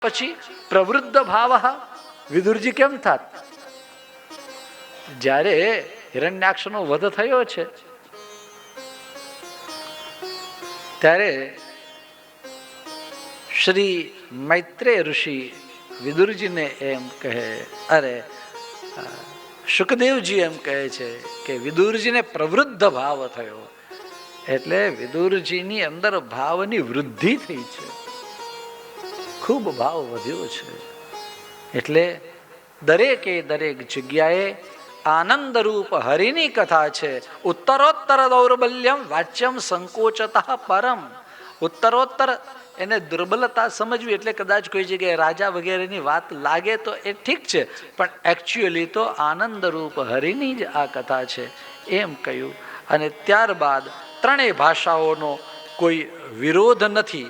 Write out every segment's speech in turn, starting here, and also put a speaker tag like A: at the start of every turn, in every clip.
A: પછી પ્રવૃદ્ધ ભાવ વિદુરજી કેમ થાત? જ્યારે હિરણ્યાક્ષનો વધ થયો છે ત્યારે શ્રી મૈત્રેય ઋષિ વિદુરજીને એમ કહે, અરે શુકદેવજી એમ કહે છે કે વિદુરજીને પ્રવૃદ્ધ ભાવ થયો, એટલે વિદુરજીની અંદર ભાવની વૃદ્ધિ થઈ છે, ખૂબ ભાવ વધ્યો છે. એટલે દરેકે દરેક જગ્યાએ આનંદ રૂપ હરિની કથા છે. ઉત્તરોત્તર દૌર્બલ્યમ વાચ્યમ સંકોચતઃ પરમ. ઉત્તરોત્તર એને દુર્બલતા સમજવી એટલે કદાચ કોઈ જગ્યાએ રાજા વગેરેની વાત લાગે તો એ ઠીક છે, પણ એકચ્યુઅલી તો આનંદ રૂપ હરિની જ આ કથા છે એમ કહ્યું. અને ત્યારબાદ ત્રણેય ભાષાઓનો કોઈ વિરોધ નથી.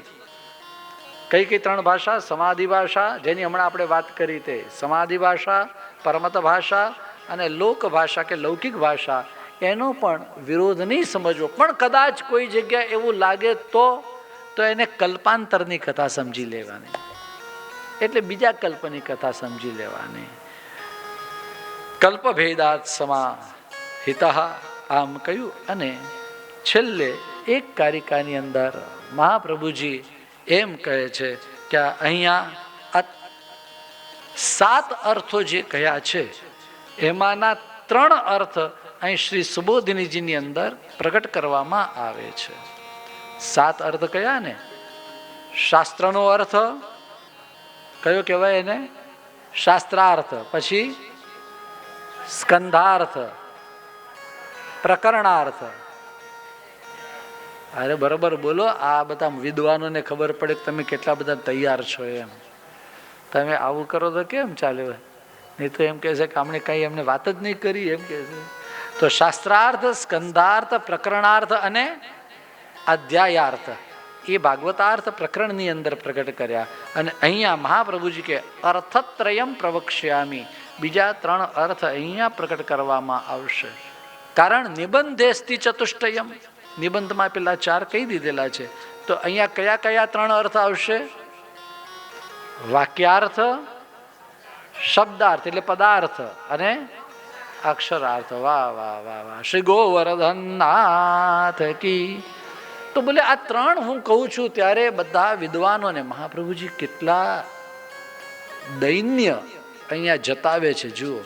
A: કઈ કઈ ત્રણ ભાષા? સમાધિ ભાષા, જેની હમણાં આપણે વાત કરી તે સમાધિ ભાષા, પરમત ભાષા અને લોક ભાષા કે લૌકિક ભાષા, એનો પણ વિરોધ નહીં સમજવો. પણ કદાચ કોઈ જગ્યા એવું લાગે તો એને કલ્પાંતરની કથા સમજી લેવાની, એટલે બીજા કલ્પની કથા સમજી લેવાની. કલ્પભેદાત સમાહિતઃ આમ કહ્યું. અને છેલ્લે એક કારિકાની અંદર મહાપ્રભુજી એમ કહે છે કે અહીંયા 7 અર્થો જે કહ્યા છે એમાંના 3 અર્થ અહીં શ્રી સુબોધિનીજીની અંદર પ્રગટ કરવામાં આવે છે. 7 અર્થ કયા ને? શાસ્ત્રનો અર્થ કયો કહેવાય એને? શાસ્ત્રાર્થ. પછી સ્કંધાર્થ, પ્રકરણાર્થ. અરે બરોબર બોલો, આ બધા વિદ્વાનોને ખબર પડે કે તમે કેટલા બધા તૈયાર છો. એમ તમે આવું કરો તો કેમ ચાલે? નહીં તો એમ કહે છે કે અમને કઈ એમને વાત જ નહીં કરી એમ કહે છે. તો શાસ્ત્રાર્થ, સ્કંધાર્થ, પ્રકરણાર્થ અને અધ્યાયાર્થ એ ભાગવતાર્થ પ્રકરણની અંદર પ્રગટ કર્યા. અને અહીંયા મહાપ્રભુજી કે અર્થત્રયમ પ્રવક્ષ્યામી, બીજા 3 અર્થ અહીંયા પ્રગટ કરવામાં આવશે. કારણ નિબંધેસ્તિ ચતુષ્ટયમ, નિબંધમાં પેલા 4 કહી દીધેલા છે. તો અહીંયા કયા કયા 3 અર્થ આવશે? વાક્યાર્થ, શબ્દાર્થ એટલે પદાર્થ અને અક્ષરાર્થ. વાહ વાહ વાહ વાહ, શ્રી ગોવર્ધનનાથ કી. તો બોલે આ 3 હું કહું છું ત્યારે બધા વિદ્વાનોને મહાપ્રભુજી કેટલા દૈન્ય અહીંયા જતાવે છે. જુઓ,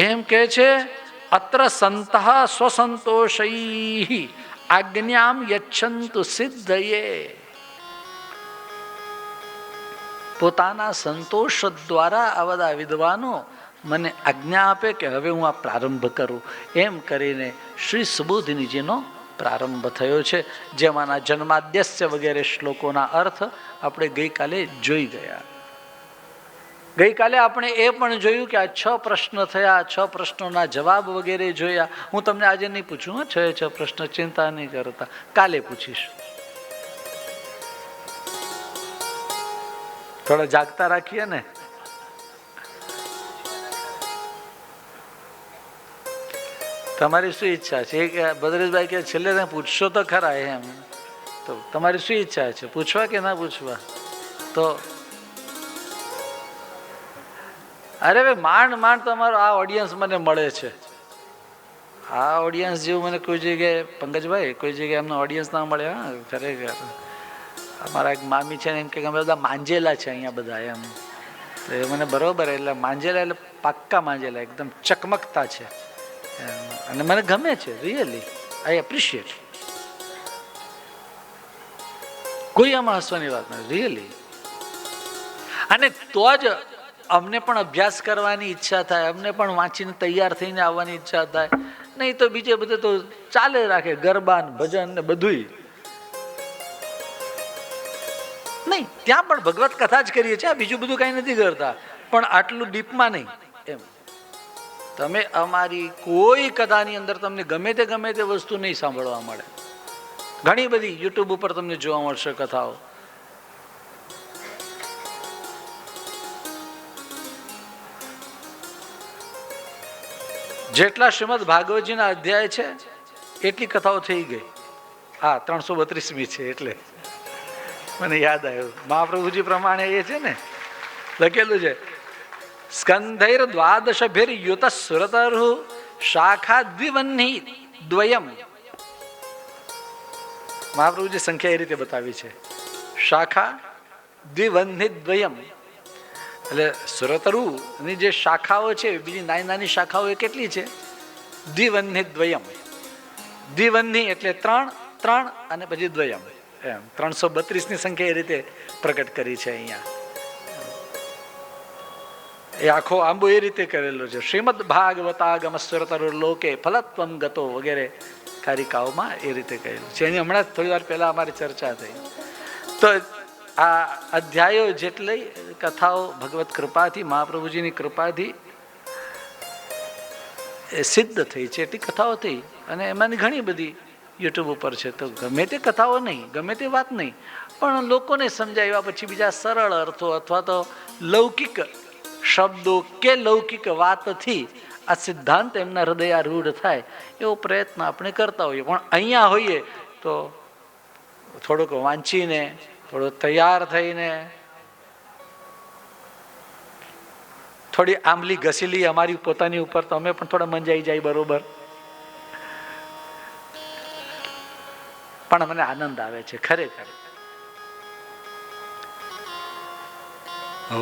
A: એમ કે છે અત્ર સંતઃ સ્વસંતોષૈઃ આજ્ઞામ યચ્છન્તુ સિદ્ધયે. પોતાના સંતોષ દ્વારા આ બધા વિદ્વાનો મને આજ્ઞા આપે કે હવે હું આ પ્રારંભ કરું. એમ કરીને શ્રી સુબોધિનીજીનો પ્રારંભ થયો છે, જેમાંના જન્માદ્યસ્ય વગેરે શ્લોકોના અર્થ આપણે ગઈકાલે જોઈ ગયા. ગઈકાલે આપણે એ પણ જોયું કે આ 6 પ્રશ્ન થયા, 6 પ્રશ્નોના જવાબ વગેરે જોયા. હું તમને આજે નહીં પૂછું, 6 પ્રશ્ન ચિંતા નહીં કરતા, કાલે પૂછીશ. થોડા જાગતા રાખીએ ને. તમારી શું ઈચ્છા છે? ભદ્રેશભાઈ કે છેલ્લે પૂછશો તો ખરા એમ. તો તમારી શું ઈચ્છા છે, પૂછવા કે ના પૂછવા? તો અરે ભાઈ માંડ તમારો આ ઓડિયન્સ મને મળે છે. આ ઓડિયન્સ જેવું મને કોઈ જગ્યાએ, પંકજભાઈ કોઈ જગ્યાએ એમનો ઓડિયન્સ ના મળે. હા ખરેખર અમારા એક મામી છે ને એમ કે અમે બધા માંજેલા છે અહીંયા બધા એમ. તો એ મને બરોબર, એટલે માંજેલા એટલે પાક્કા માંજેલા, એકદમ ચકમકતા છે અને મને ગમે છે. રિયલી આઈ એપ્રિશિએટ. કોઈ આમાં હસવાની વાત નથી, રિયલી. અને તો જ અમને પણ અભ્યાસ કરવાની ઈચ્છા થાય, અમને પણ વાંચીને તૈયાર થઈને આવવાની ઈચ્છા થાય. નહીં તો બીજે બધે તો ચાલે રાખે, ગરબા ભજન ને બધું. નહીં, ત્યાં પણ ભગવત કથા જ કરીએ છીએ, બીજું બધું કઈ નથી કરતા, પણ આટલું ડીપમાં નહીં. એમ તમે અમારી કોઈ કથાની અંદર તમને ગમે તે વસ્તુ નહીં સાંભળવા મળે. ઘણી બધી યુટ્યુબ ઉપર તમને જોવા મળશે કથાઓ. જેટલા શ્રીમદ ભાગવતજીના અધ્યાય છે એટલી કથાઓ થઈ ગઈ. હા 332મી છે એટલે મને યાદ આવ્યું, મહાપ્રભુજી પ્રમાણે એ છે ને લખેલું છે, સ્કંધૈર દ્વાદશભિર યુત સુરતરુ શાખા દ્વિવન્હી દ્વયમ. મહાપ્રભુજી સંખ્યા એ રીતે બતાવી છે, શાખા દ્વિવન્હી દ્વયમ. એટલે સુરતરુ ની જે શાખાઓ છે, બીજી નાની નાની શાખાઓ એ કેટલી છે? દ્વિવન્હી દ્વયમ. દ્વિવન્હી એટલે 3 3 અને પછી દ્વયમ, એમ 332 ની સંખ્યા એ રીતે પ્રકટ કરી છે અહીંયા. એ આખો આંબો એ રીતે કરેલો છે. શ્રીમદ ભાગવતાગમ સુરતરુ લોકે ફલત્વમ ગતો વગેરે કારિકાઓમાં એ રીતે કહેલું છે. એની હમણાં થોડી વાર પહેલા અમારી ચર્ચા થઈ. તો આ અધ્યાયો જેટલી કથાઓ ભગવત કૃપાથી, મહાપ્રભુજીની કૃપાથી એ સિદ્ધ થઈ છે એટલી કથાઓ થઈ. અને એમાંની ઘણી બધી યુટ્યુબ ઉપર છે. તો ગમે તે કથાઓ નહીં, ગમે તે વાત નહીં, પણ લોકોને સમજાવ્યા પછી બીજા સરળ અર્થો અથવા તો લૌકિક શબ્દો કે લૌકિક વાતથી આ સિદ્ધાંત એમના હૃદયારૂઢ થાય એવો પ્રયત્ન આપણે કરતા હોઈએ. પણ અહીંયા હોઈએ તો થોડુંક વાંચીને, થોડું તૈયાર થઈને, થોડી આંબલી ઘસેલી અમારી પોતાની ઉપર, તો અમે પણ થોડા મંજાઈ જાય બરોબર. પણ મને આનંદ આવે છે ખરેખર.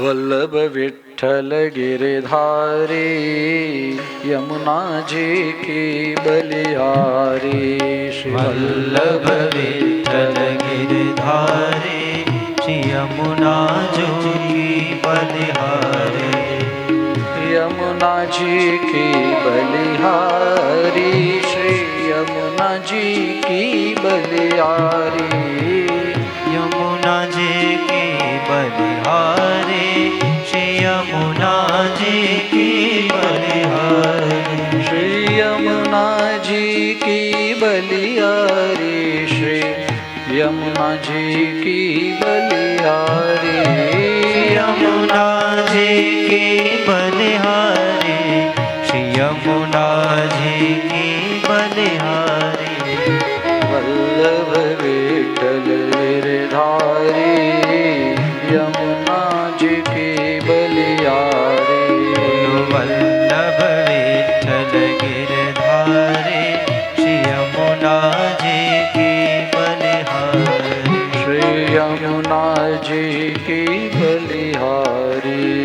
A: વલ્લભ વિઠ્ઠલ ગિરધારી યમુનાજી કી બલિહારી.
B: વલ્લભ વિઠ્ઠલ ગિરધારી શ્રી યમુનાજી બલિહારી.
A: યમુનાજી કી બલિહારી, શ્રી યમુનાજી કી બલિહારી.
B: યમુનાજી કી બલિહારી શ્રી યમુનાજી કી બલિહારી.
A: શ્રી યમુનાજી કી બલિહારી, શ્રી યમુનાજી કી બલિહારી.
B: યમુનાજી કી બલિહારી શ્રી યમુનાજી કી બલિહારી.
A: વલ્લભ વિઠ્ઠલ ગિરધારી યમુનાજી કી બલિહારી.
B: વલ્લભ વિઠ્ઠલ ગિરધારી શ્રી યમુનાજી કી બલિહારી.
A: શ્રી યમુનાજી કી બલિહારી.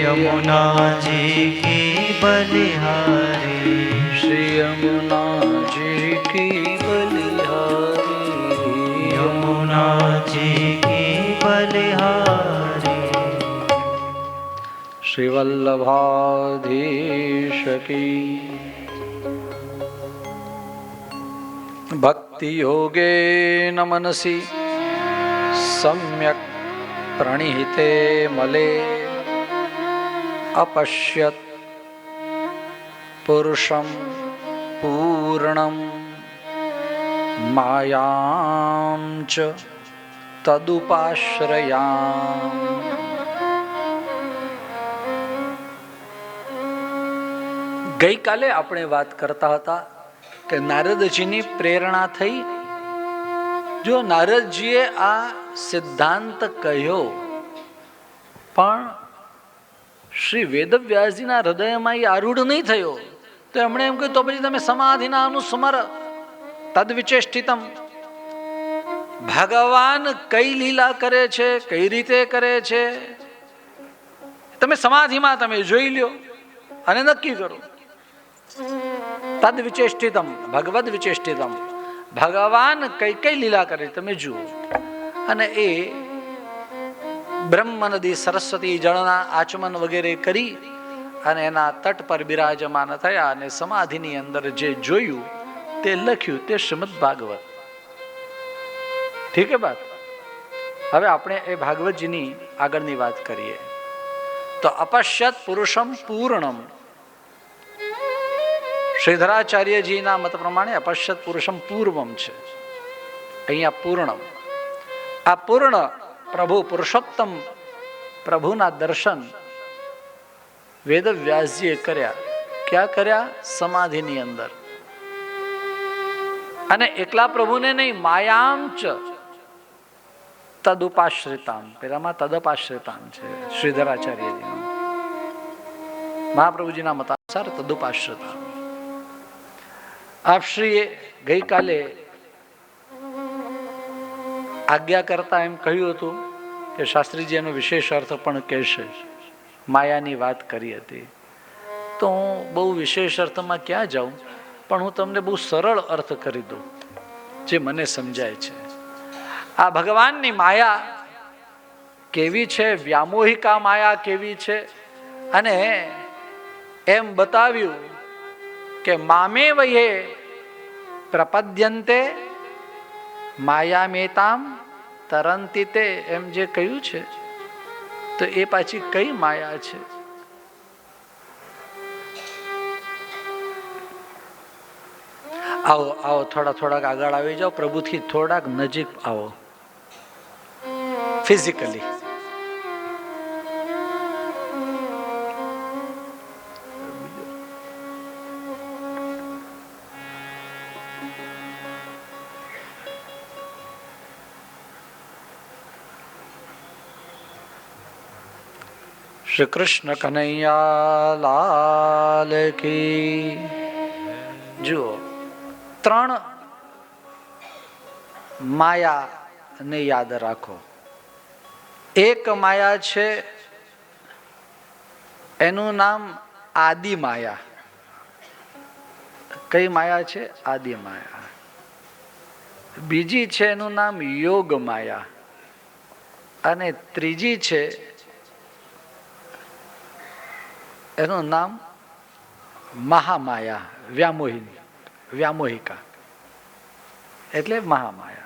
B: યમુનાજી કી બલિહારી.
A: શ્રી યમુનાજી કી બલિહારી.
B: યમુનાજી કી બલિહારી.
A: શ્રી વલ્લભાધીશ કી. ભક્તિ યોગેન મનસી સમ્યક પ્રણિહિતે મલે અપશ્યત પુરુષમ પૂર્ણમ માયામ ચ તદુપાશ્રયામ. ગઈકાલે આપણે વાત કરતા હતા કે નારદજીની પ્રેરણા થઈ. જો નારદજીએ આ સિદ્ધાંત કહ્યો, પણ શ્રી વેદવ્યાસજીના હૃદયમાં એ આરૂઢ નહીં થયો, તો એમણે એમ કહ્યું તો પછી તમે સમાધિના અનુસ્મર તદ્વિચેષ્ટિતમ. ભગવાન કઈ લીલા કરે છે, કઈ રીતે કરે છે, તમે સમાધિમાં તમે જોઈ લ્યો અને નક્કી કરો. તદ વિચેષ્ટિતમ, ભગવદ વિચેષ્ટિતમ. ભગવાન કઈ કઈ લીલા કરે તમે જુઓ. અને એ બ્રહ્મ નદી સરસ્વતી જળના આચમન વગેરે કરી અને એના તટ પર બિરાજમાન થયા અને સમાધિની અંદર જે જોયું તે લખ્યું, તે શ્રીમદ ભાગવત. ઠીક હે બાત. હવે આપણે એ ભાગવતજીની આગળની વાત કરીએ તો અપશ્યત પુરુષમ પૂર્ણમ. શ્રીધરાચાર્યજીના મત પ્રમાણે અપશ્યત પુરુષમ પૂર્વમ છે, અહીંયા પૂર્ણમ. આ પૂર્ણ પ્રભુ પુરુષોત્તમ પ્રભુના દર્શન વેદવ્યાસજીએ કર્યા. ક્યાં કર્યા? સમાધિની અંદર. અને એકલા પ્રભુને નહીં, માયામ ચ તદુપાશ્રિતામ, પેલામાં તદપાશ્રિતામ છે શ્રીધરાચાર્યજીનું. મહાપ્રભુજીના મતાનુસાર તદુપાશ્રિતામ. આપશ્રીએ ગઈકાલે આજ્ઞા કરતા એમ કહ્યું હતું કે શાસ્ત્રીજી એનો વિશેષ અર્થ પણ કહેશે. માયાની વાત કરી હતી, તો હું બહુ વિશેષ અર્થમાં ક્યાં જાઉં, પણ હું તમને બહુ સરળ અર્થ કરી દઉં જે મને સમજાય છે. આ ભગવાનની માયા કેવી છે, વ્યામોહિકા માયા કેવી છે, અને એમ બતાવ્યું કે મામે વયે પ્રપદ્યંતે માયામેતામ તરંતિ તે, એમ જે કહ્યું છે, તો એ પાછી કઈ માયા છે? આવો આવો, થોડાક આગળ આવી જાઓ, પ્રભુથી થોડાક નજીક આવો ફિઝિકલી. શ્રી કૃષ્ણ કનૈયા લાલ કી. જુઓ, ત્રણ માયાને યાદ રાખો. એક માયા છે એનું નામ આદિ માયા. કઈ માયા છે? આદિ માયા. બીજી છે એનું નામ યોગ માયા, અને ત્રીજી છે એનું નામ મહામાયા, વ્યામોહિકા એટલે મહામાયા.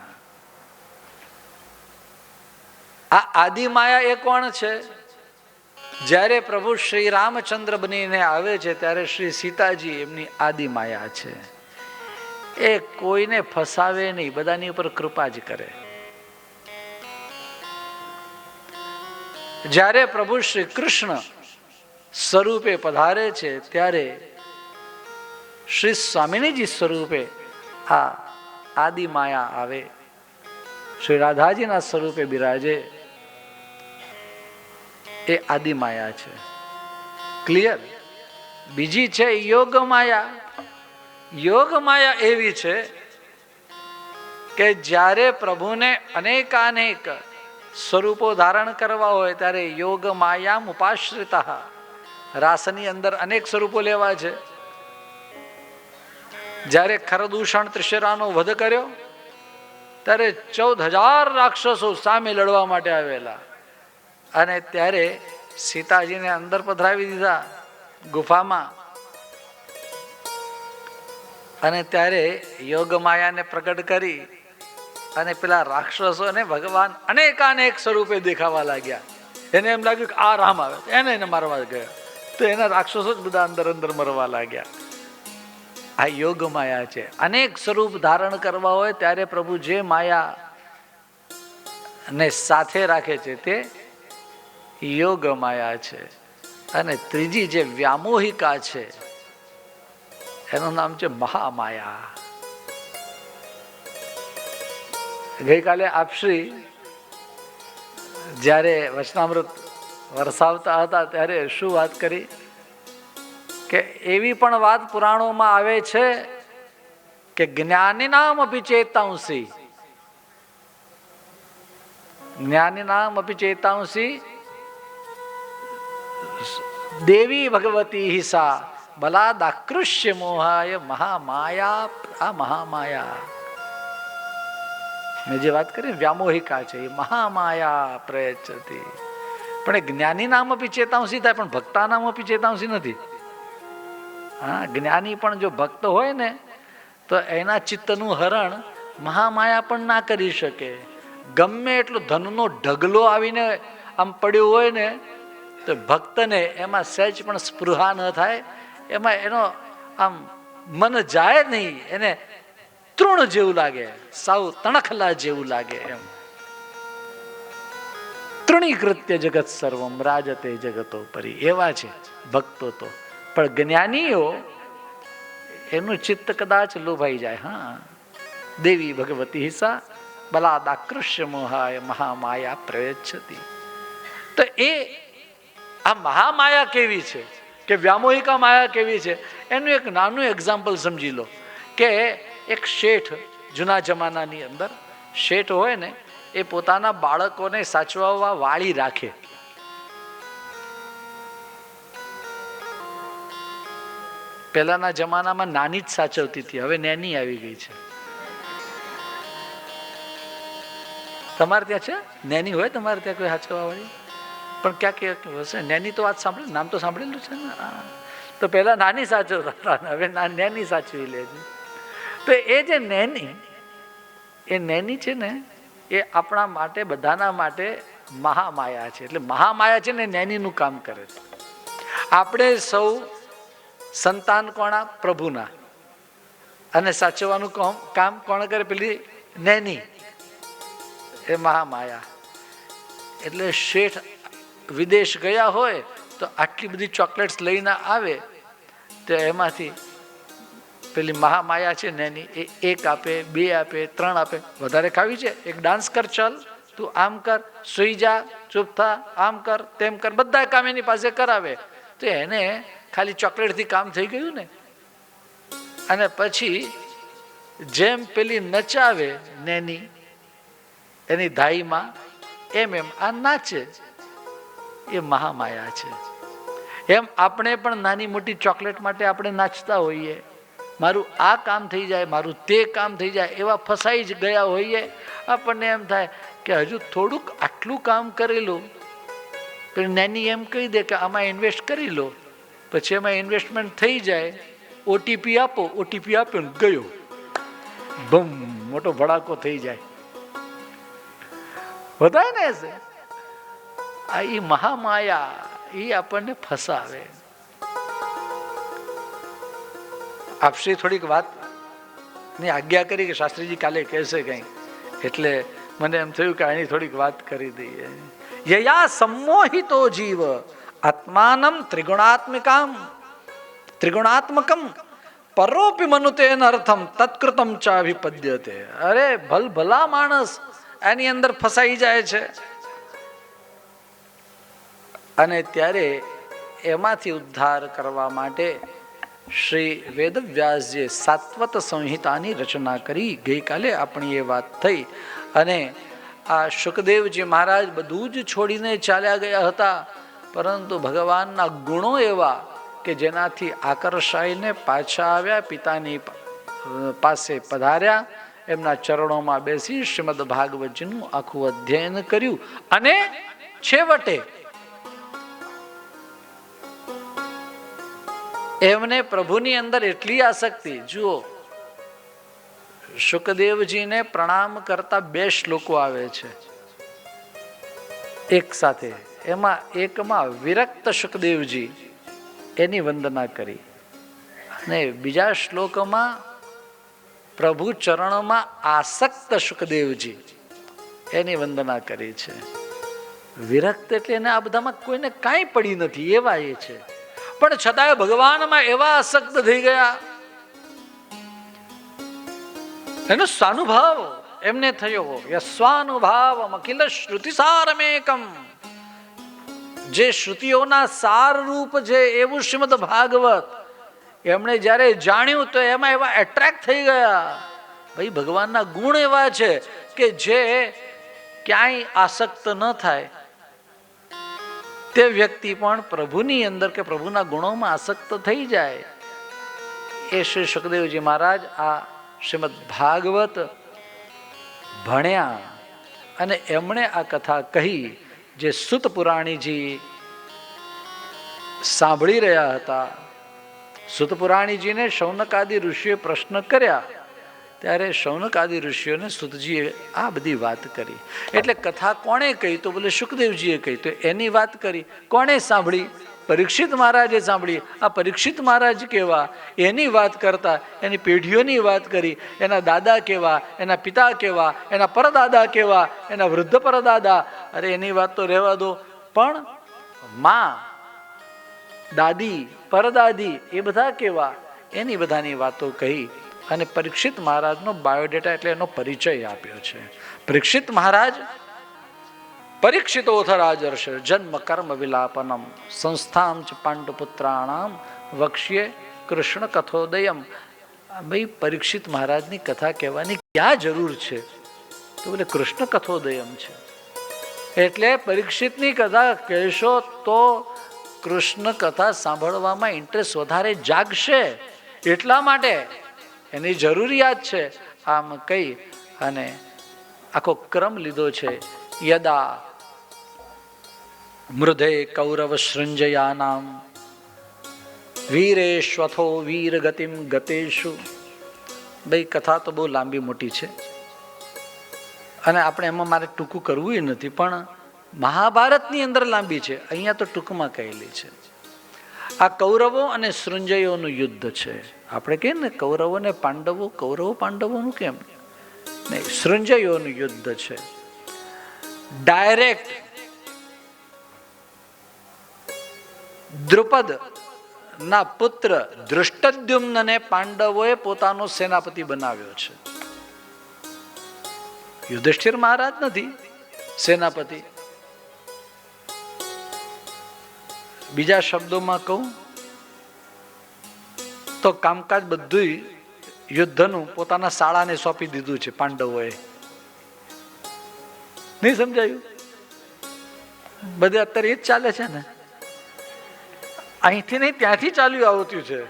A: આ આદિ માયા એ કોણ છે? જ્યારે પ્રભુ શ્રી રામચંદ્ર બનીને આવે છે ત્યારે શ્રી સીતાજી એમની આદિ માયા છે. એ કોઈને ફસાવે નહીં, બધાની ઉપર કૃપા જ કરે. જ્યારે પ્રભુ શ્રી કૃષ્ણ સ્વરૂપે પધારે છે ત્યારે શ્રી સ્વામિનીજી સ્વરૂપે આ આદિ માયા આવે. શ્રી રાધાજીના સ્વરૂપે બિરાજે, એ આદિ માયા છે. ક્લિયર? બીજી છે યોગ માયા. યોગ માયા એવી છે કે જ્યારે પ્રભુને અનેકાનેક સ્વરૂપો ધારણ કરવા હોય ત્યારે યોગ માયા ઉપાશ્રિતા, રાસની અંદર અનેક સ્વરૂપો લેવા છે. જ્યારે ખરદૂષણ ત્રિશરાનો વધ કર્યો ત્યારે 14,000 રાક્ષસો સામે લડવા માટે આવેલા, અને ત્યારે સીતાજીને અંદર પધરાવી દીધા ગુફામાં, અને ત્યારે યોગ માયાને પ્રગટ કરી અને પેલા રાક્ષસોને ભગવાન અનેકાનેક સ્વરૂપે દેખાવા લાગ્યા. એને એમ લાગ્યું કે આ રામ આવે, એને મારવા ગયા, તો એના રાક્ષસો જ બધા અંદર અંદર મરવા લાગ્યા. આ યોગ માયા છે. અનેક સ્વરૂપ ધારણ કરવા હોય ત્યારે પ્રભુ જે માયા ને સાથે રાખે છે તે યોગ માયા છે. અને ત્રીજી જે વ્યામોહિકા છે એનું નામ છે મહામાયા. ગઈકાલે આપશ્રી જ્યારે વચનામૃત વરસાવતા હતા ત્યારે શું વાત કરી કે એવી પણ વાત પુરાણોમાં આવે છે કે જ્ઞાનીનામ અપી ચેતાંસી, જ્ઞાનીનામ અપી ચેતાંસી દેવી ભગવતી હિસા બલાદાકૃષ્ય મોહાય મહામાયા. આ મહામાયા મેં જે વાત કરી વ્યામોહિકા છે, એ મહામાયા પ્રયચ્છતિ. પણ એ જ્ઞાની નામ અપી ચેતાંસી થાય, પણ ભક્તા નામ અપી ચેતાંસી નથી. હા, જ્ઞાની પણ જો ભક્ત હોય ને તો એના ચિત્તનું હરણ મહામાયા પણ ના કરી શકે. ગમે એટલો ધનનો ઢગલો આવીને આમ પડ્યો હોય ને તો ભક્તને એમાં સહેજ પણ સ્પૃહા ન થાય, એમાં એનો આમ મન જાય નહીં, એને તૃણ જેવું લાગે, સાવ તણખલા જેવું લાગે. એમ તૃણીકૃત્ય જગત સર્વમ રાજતે જગતો પરી, એવા છે ભક્તો તો. પણ જ્ઞાનીઓ એનું ચિત્ત કદાચ લોભાઈ જાય. હા, દેવી ભગવતી હિસા બલાદાકૃષ્ય મોહાય મહામાયા પ્રયચ્છતી. તો આ મહામાયા કેવી છે કે વ્યામોહિકા માયા કેવી છે એનું એક નાનું એક્ઝામ્પલ સમજી લો કે એક શેઠ, જૂના જમાનાની અંદર શેઠ હોય ને એ પોતાના બાળકોને સાચવવા વાળી રાખે. પહેલાના જમાનામાં નાની જ સાચવતી હતી, હવે નેની આવી ગઈ છે. તમારે ત્યાં છે નેની? હોય તમારે ત્યાં કોઈ સાચવવા વાળી? પણ ક્યાંક હશે નેની. તો વાત સાંભળે, નામ તો સાંભળેલું છે ને. તો પહેલા નાની સાચવતા હતા, હવે નેની સાચવી લે છે. તો એ જે નેની છે ને એ આપણા માટે, બધાના માટે મહામાયા છે. એટલે મહામાયા છે ને નેનીનું કામ કરે છે. આપણે સૌ સંતાન કોણા? પ્રભુના. અને સાચવવાનું કામ કોણ કરે? પેલી નેની, એ મહામાયા. એટલે શેઠ વિદેશ ગયા હોય તો આટલી બધી ચોકલેટ્સ લઈને આવે તો એમાંથી પેલી મહામાયા છે નેની એ 1 આપે, 2 આપે, 3 આપે. વધારે ખાવી છે? એક ડાન્સ કર, ચાલ તું આમ કર, સુઈ જા, ચૂપ થા, આમ કર, તેમ કર, બધા કામ એની પાસે કરાવે. તો એને ખાલી ચોકલેટથી કામ થઈ ગયું ને. અને પછી જેમ પેલી નચાવે નેની એની ધાઈમાં, એમ આ નાચે. એ મહામાયા છે. એમ આપણે પણ નાની મોટી ચોકલેટ માટે આપણે નાચતા હોઈએ. મારું આ કામ થઈ જાય, મારું તે કામ થઈ જાય, એવા ફસાઈ જ ગયા હોઈએ. આપણને એમ થાય કે હજુ થોડુંક આટલું કામ કરેલું. નાની એમ કહી દે કે આમાં ઇન્વેસ્ટ કરી લો. પછી એમાં ઇન્વેસ્ટમેન્ટ થઈ જાય, ઓટીપી આપો, ઓટીપી આપ્યો ને ગયો, બમ, મોટો ભડાકો થઈ જાય. બધાય ને છે આ ઈ મહામાયા, એ આપણને ફસાવે. આપશે થોડીક વાત ની આજ્ઞા કરી કે શાસ્ત્રીજી કાલે કહેશે કંઈ, એટલે મને એમ થયું કે આની થોડીક વાત કરી દઈએ. યયા સંમોહિતો જીવ આત્માનમ ત્રિગુણાત્મકમ પરોપી મનુતેન અર્થમ તત્કૃતમ ચાભિપદ્યતે. અરે ભલા માણસ એની અંદર ફસાઈ જાય છે. અને ત્યારે એમાંથી ઉદ્ધાર કરવા માટે શ્રી વેદવ્યાસજીએ સાત્વત સંહિતાની રચના કરી. ગઈકાલે આપણી એ વાત થઈ. અને આ શુકદેવજી મહારાજ બધું જ છોડીને ચાલ્યા ગયા હતા, પરંતુ ભગવાનના ગુણો એવા કે જેનાથી આકર્ષાઈને પાછા આવ્યા, પિતાની પાસે પધાર્યા, એમના ચરણોમાં બેસી શ્રીમદ ભાગવતજીનું આખું અધ્યયન કર્યું. અને છેવટે એમને પ્રભુની અંદર એટલી આસક્તિ. જુઓ, શુકદેવજીને પ્રણામ કરતા 2 શ્લોકો આવે છે એક સાથે. એમાં એકમાં વિરક્ત શુકદેવજી એની વંદના કરી, અને બીજા શ્લોકમાં પ્રભુ ચરણમાં આસક્ત શુકદેવજી એની વંદના કરી છે. વિરક્ત એટલે એને આ બધામાં કોઈને કાંઈ પડી નથી, એવા એ છે. પણ છતાંય ભગવાનમાં એવા આસક્ત થઈ ગયા, એનો સ્વાનુભાવ એમને થયો. યસ્વાનુભાવ અખિલ શ્રુતિસારમેકમ. જે શ્રુતિઓના સાર રૂપ છે એવું શ્રીમદ ભાગવત એમણે જ્યારે જાણ્યું તો એમાં એવા એટ્રેક્ટ થઈ ગયા. ભાઈ, ભગવાનના ગુણ એવા છે કે જે ક્યાંય આસક્ત ન થાય તે વ્યક્તિ પણ પ્રભુની અંદર કે પ્રભુના ગુણોમાં આસક્ત થઈ જાય. એ શ્રી શુકદેવજી મહારાજ આ શ્રીમદ ભાગવત ભણ્યા અને એમણે આ કથા કહી, જે સુત પુરાણીજી સાંભળી રહ્યા હતા. સુત પુરાણીજીને શૌનકાદિ ઋષિએ પ્રશ્ન કર્યા, ત્યારે શૌનકાદિ ઋષિઓને સુતજીએ આ બધી વાત કરી. એટલે કથા કોણે કહી? તો બોલે શુકદેવજીએ કહી. તો એની વાત કરી. કોણે સાંભળી? પરીક્ષિત મહારાજે સાંભળી. આ પરીક્ષિત મહારાજ કેવા, એની વાત કરતા એની પેઢીઓની વાત કરી. એના દાદા કેવા, એના પિતા કેવા, એના પરદાદા કેવા, એના વૃદ્ધ પરદાદા. અરે એની વાત તો રહેવા દો, પણ માં, દાદી, પરદાદી એ બધા કેવા, એની બધાની વાતો કહી. અને પરીક્ષિત મહારાજનો બાયોડેટા એટલે એનો પરિચય આપ્યો છે. પરીક્ષિત મહારાજ પરીક્ષિતોથ રાજર્ષ જન્મ કર્મ વિલાપનમ સંસ્થામ ચ પાંડુપુત્રાણામ વક્ષ્યે કૃષ્ણ કથોદયમ. ભાઈ પરીક્ષિત મહારાજની કથા કહેવાની ક્યાં જરૂર છે? તો બોલે કૃષ્ણ કથોદયમ છે. એટલે પરીક્ષિતની કથા કહેશો તો કૃષ્ણ કથા સાંભળવામાં ઇન્ટરેસ્ટ વધારે જાગશે, એટલા માટે એની જરૂરિયાત છે. આમ કહી અને આખો ક્રમ લીધો છે. યદા મૃધે કૌરવ સૃંજયાનામ વીરેશ્વથો વીર ગતિમ ગતેશુ. ભાઈ કથા તો બહુ લાંબી મોટી છે અને આપણે એમાં મારે ટૂંકું કરવું નથી, પણ મહાભારતની અંદર લાંબી છે, અહીંયા તો ટૂંકમાં કહેલી છે. આ કૌરવો અને સૃંજયોનું યુદ્ધ છે. આપણે કહીએ ને કૌરવો ને પાંડવો, કૌરવો પાંડવોનું કેમ નહીં, સૃંજયોનું યુદ્ધ છે. ડાયરેક્ટ દ્રુપદ ના પુત્ર ધૃષ્ટદ્યુમ્નને પાંડવોએ પોતાનો સેનાપતિ બનાવ્યો છે. યુધિષ્ઠિર મહારાજ નથી સેનાપતિ. બીજા શબ્દોમાં કહું તો કામકાજ બધું યુદ્ધનું પોતાના શાળાને સોંપી દીધું છે પાંડવોએ. નહીં સમજાયું? બધે અત્યારે એ જ ચાલે છે ને. અહીંથી નહીં ત્યાંથી ચાલ્યું આવતું છે,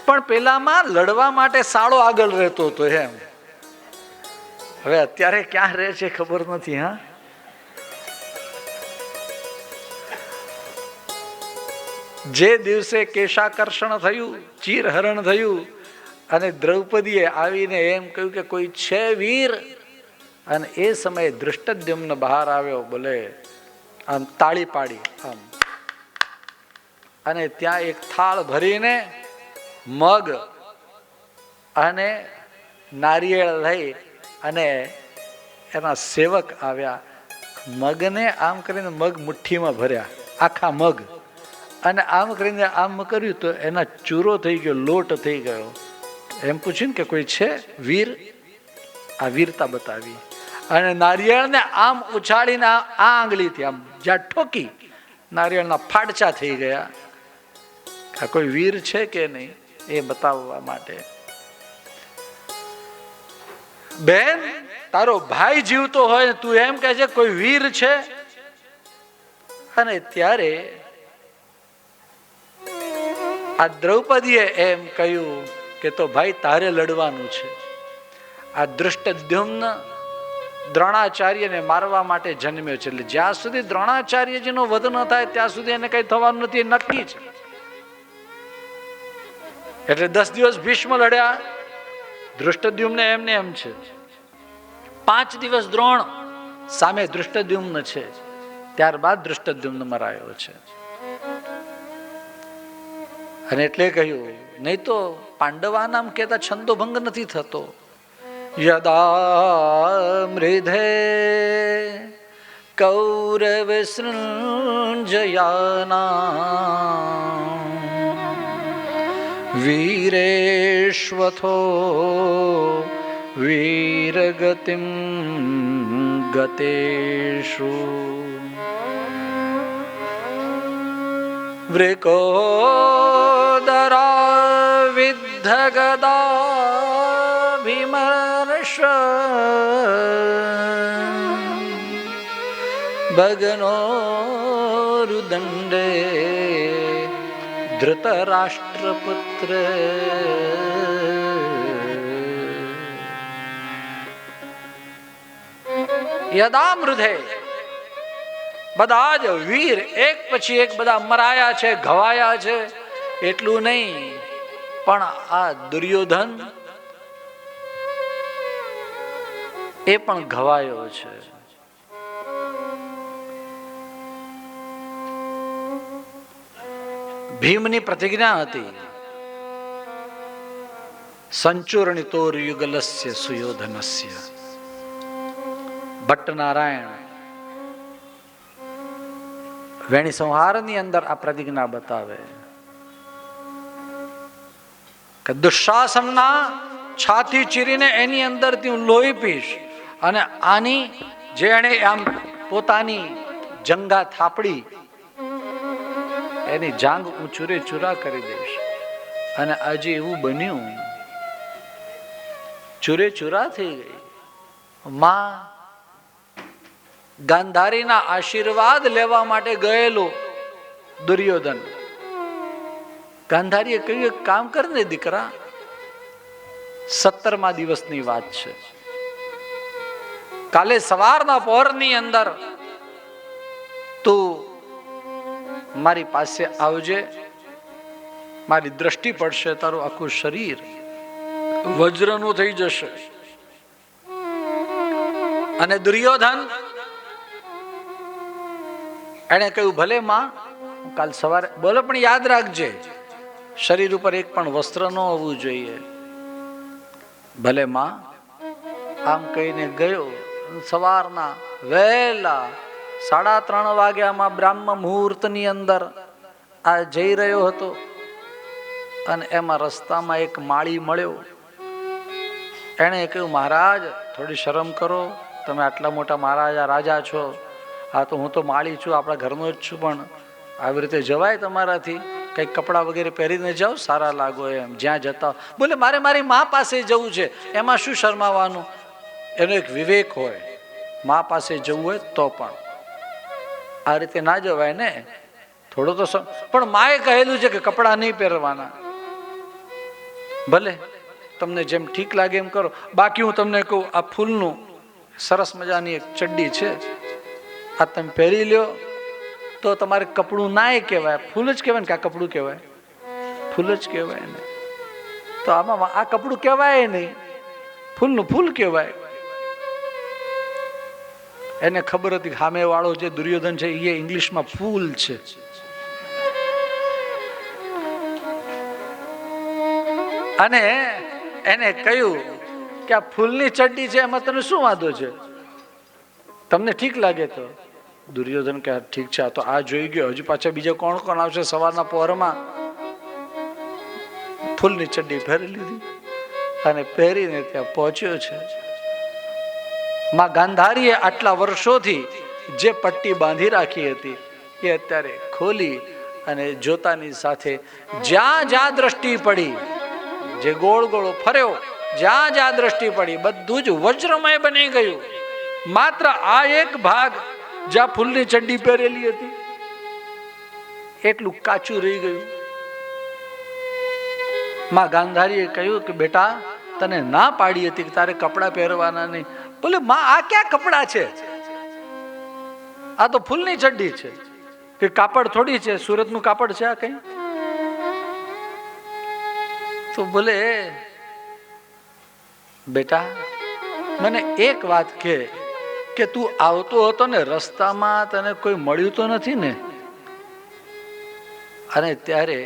A: પણ પેલામાં લડવા માટે શાળો આગળ રહેતો હતો એમ. હવે અત્યારે ક્યાં રહે છે ખબર નથી. હા, જે દિવસે કેશાકર્ષણ થયું, ચીરહરણ થયું અને દ્રૌપદીએ આવીને એમ કહ્યું કે કોઈ છે વીર, અને એ સમયે ધૃષ્ટદ્યુમ્ન બહાર આવ્યો, બોલે આમ તાળી પાડી આમ, અને ત્યાં એક થાળ ભરીને મગ અને નારિયેળ લઈ અને એના સેવક આવ્યા. મગને આમ કરીને મગ મુઠ્ઠીમાં ભર્યા, આખા મગ, અને આમ કરીને આમ કર્યું તો એના ચૂરો થઈ ગયો, લોટ થઈ ગયો. એમ પૂછ્યું કે કોઈ છે વીર? આ વીરતા બતાવી. અને નારિયેળને આમ ઉછાળીને આ આંગળીથી આમ જ્યાં ઠોકી, નારિયેળના ફાડચા થઈ ગયા. આ કોઈ વીર છે કે નહીં એ બતાવવા માટે. બેન, તારો ભાઈ જીવતો હોય તું એમ કહે છે કોઈ વીર છે? અને ત્યારે આ દ્રૌપદીએ એમ કહ્યું કે તો ભાઈ તારે લડવાનું છે. આ ધૃષ્ટદ્યુમ્ન દ્રોણાચાર્યને મારવા માટે જન્મ્યો છે, એટલે જ્યાં સુધી દ્રોણાચાર્યજીનો વધ ન થાય ત્યાં સુધી એને કઈ થવાનું નથી, નક્કી છે. એટલે 10 દિવસ ભીષ્મ લડ્યા, ધૃષ્ટદ્યુમ્ન એમને એમ છે. 5 દિવસ દ્રોણ સામે ધૃષ્ટદ્યુમ્ન છે, ત્યારબાદ ધૃષ્ટદ્યુમ્ન મરાયો છે. અને એટલે કહ્યું, નહીં તો પાંડવા નામ કહેતા છંદોભંગ નથી થતો. યદા મૃધે કૌરવ સૃંજયાના વીરેશ્વથો વીરગતિમ ગતેષુ વૃકોદરા વિદ્ધગદાભિમર્ષ ભગનોરુદંડે ધૃતરાષ્ટ્રપુત્ર. યદા મૃધે, બધા જ વીર એક પછી એક બધા મરાયા છે, ઘવાયા છે. એટલું નહીં, પણ આ દુર્યોધન એ પણ ઘવાયો છે. ભીમની પ્રતિજ્ઞા હતી, સંચૂર્ણિતોર યુગલસ્ય સુયોધનસ્ય. ભટ્ટનારાયણ વેણી સંહારની અંદર આ પ્રતિજ્ઞા બતાવે કે દુશાસનના છાતી ચીરીને એની અંદરથી હું લોહી પીશ, અને આની જેણે આમ પોતાની જંગા થાપડી એની જાંગ હું ચૂરે ચૂરા કરી દઈશ. અને આજે એવું બન્યું, ચૂરે ચૂરા થઈ ગઈ. માં ગાંધારીના આશીર્વાદ લેવા માટે ગયેલો દુર્યોધન, ગાંધારીએ કહ્યું એક કામ કર ને દીકરા, 17મા દિવસની વાત છે, કાલે સવારના પહોરની અંદર તું મારી પાસે આવજે, મારી દ્રષ્ટિ પડશે, તારું આખું શરીર વજ્રનું થઈ જશે. અને દુર્યોધન એને કહ્યું ભલે માં, કાલ સવારે બોલો, પણ યાદ રાખજે શરીર ઉપર એક પણ વસ્ત્ર ન હોવું જોઈએ. ભલે માં. આમ કહીને ગયો. સવારના વહેલા 3:30 વાગ્યામાં બ્રાહ્મ મુહૂર્તની અંદર આ જઈ રહ્યો હતો. અને એમાં રસ્તામાં એક માળી મળ્યો. એણે કહ્યું મહારાજ થોડી શરમ કરો, તમે આટલા મોટા મહારાજા રાજા છો, હા તો હું તો માળી છું, આપણા ઘરનો જ છું, પણ આવી રીતે જવાય તમારાથી? કંઈક કપડાં વગેરે પહેરીને જાઓ, સારા લાગો એમ, જ્યાં જતા. બોલે મારે મારી મા પાસે જવું છે, એમાં શું શરમાવાનું? એનો એક વિવેક હોય, મા પાસે જવું હોય તો પણ આ રીતે ના જવાય ને, થોડો તો. પણ માએ કહેલું છે કે કપડાં નહીં પહેરવાના. ભલે તમને જેમ ઠીક લાગે એમ કરો. બાકી હું તમને કહું, આ ફૂલનું સરસ મજાની એક ચડ્ડી છે, આ તમે પહેરી લ્યો તો તમારે કપડું ના કહેવાય, ફૂલ જ કહેવાય ને, કે આ કપડું કહેવાય? ફૂલ જ કહેવાય ને. તો આમાં આ કપડું કહેવાય નહીં, ફૂલનું ફૂલ કહેવાય. એને ખબર હતી સામે વાળો જે દુર્યોધન છે એ ઇંગ્લિશમાં ફૂલ છે. અને એને કહ્યું કે આ ફૂલની ચડ્ડી છે, એમાં તને શું વાંધો છે? તમને ઠીક લાગે તો? દુર્યોધન કે ઠીક છે, આ તો આ જોઈ ગયો, હજુ પાછા બીજા કોણ કોણ આવશે? સવારના પહોરમાં ફૂલની ચડ્ડી પહેરી લીધી અને પહેરીને ત્યાં પહોંચ્યો છે. માં ગાંધારીએ આટલા વર્ષોથી જે પટ્ટી બાંધી રાખી હતી એ અત્યારે ખોલી અને જોતાની સાથે જ્યાં જ્યાં દ્રષ્ટિ પડી, જે ગોળ ગોળો ફર્યો, જ્યાં જ્યાં દ્રષ્ટિ પડી બધું જ વજ્રમય બની ગયું. માત્ર આ એક ભાગ જ્યાં ફૂલની ચડ્ડી પહેરેલી હતી એટલું કાચું રહી ગયું. માં ગાંધારીએ કહ્યું કે બેટા, તને ના પાડી હતી કે તારે કપડાં પહેરવાના નહીં. બોલે માં આ ક્યાં કપડાં છે? આ તો ફૂલની ચડ્ડી છે, કે કાપડ થોડી છે, સુરતનું કાપડ છે આ કઈ? તો બોલે બેટા મને એક વાત કે તું આવતો હતો ને રસ્તામાં તને કોઈ મળ્યું તો નથી ને? અને ત્યારે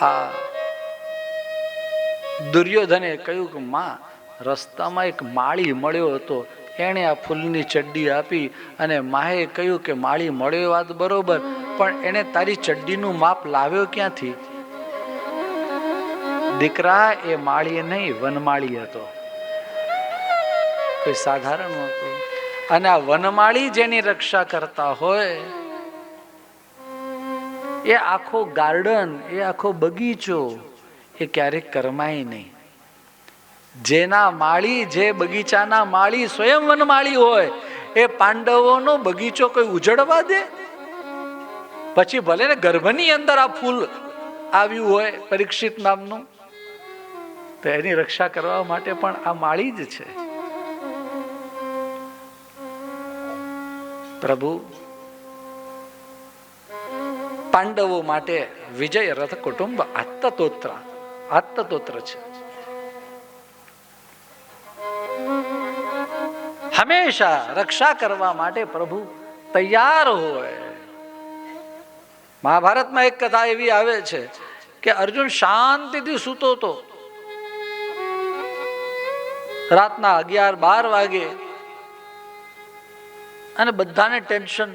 A: આ દુર્યોધને કહ્યું કે માં, રસ્તામાં એક માળી મળ્યો હતો, એણે આ ફૂલની ચડ્ડી આપી. અને માએ કહ્યું કે માળી મળ્યો વાત બરોબર, પણ એને તારી ચડ્ડીનું માપ લાવ્યો ક્યાંથી? દીકરા, એ માળી નહીં, વનમાળી હતો, કોઈ સાધારણ હતો. અને આ વનમાળી જેની રક્ષા કરતા હોય એ આખો ગાર્ડન, એ આખો બગીચો એ ક્યારેક કરમાય નહીં. જેના માળી, જે બગીચાના માળી સ્વયં વનમાળી હોય, એ પાંડવોનો બગીચો કોઈ ઉજળવા દે? પછી ભલે ને ગર્ભની અંદર આ ફૂલ આવ્યું હોય પરીક્ષિત નામનું, તો એની રક્ષા કરવા માટે પણ આ માળી જ છે. પ્રભુ પાંડવો માટે વિજય રથ કુટુંબ આત્તતોત્ર છે. હંમેશા રક્ષા કરવા માટે પ્રભુ તૈયાર હોય. મહાભારતમાં એક કથા એવી આવે છે કે અર્જુન શાંતિથી સૂતો હતો. રાતના 11-12 વાગે અને બધાને ટેન્શન.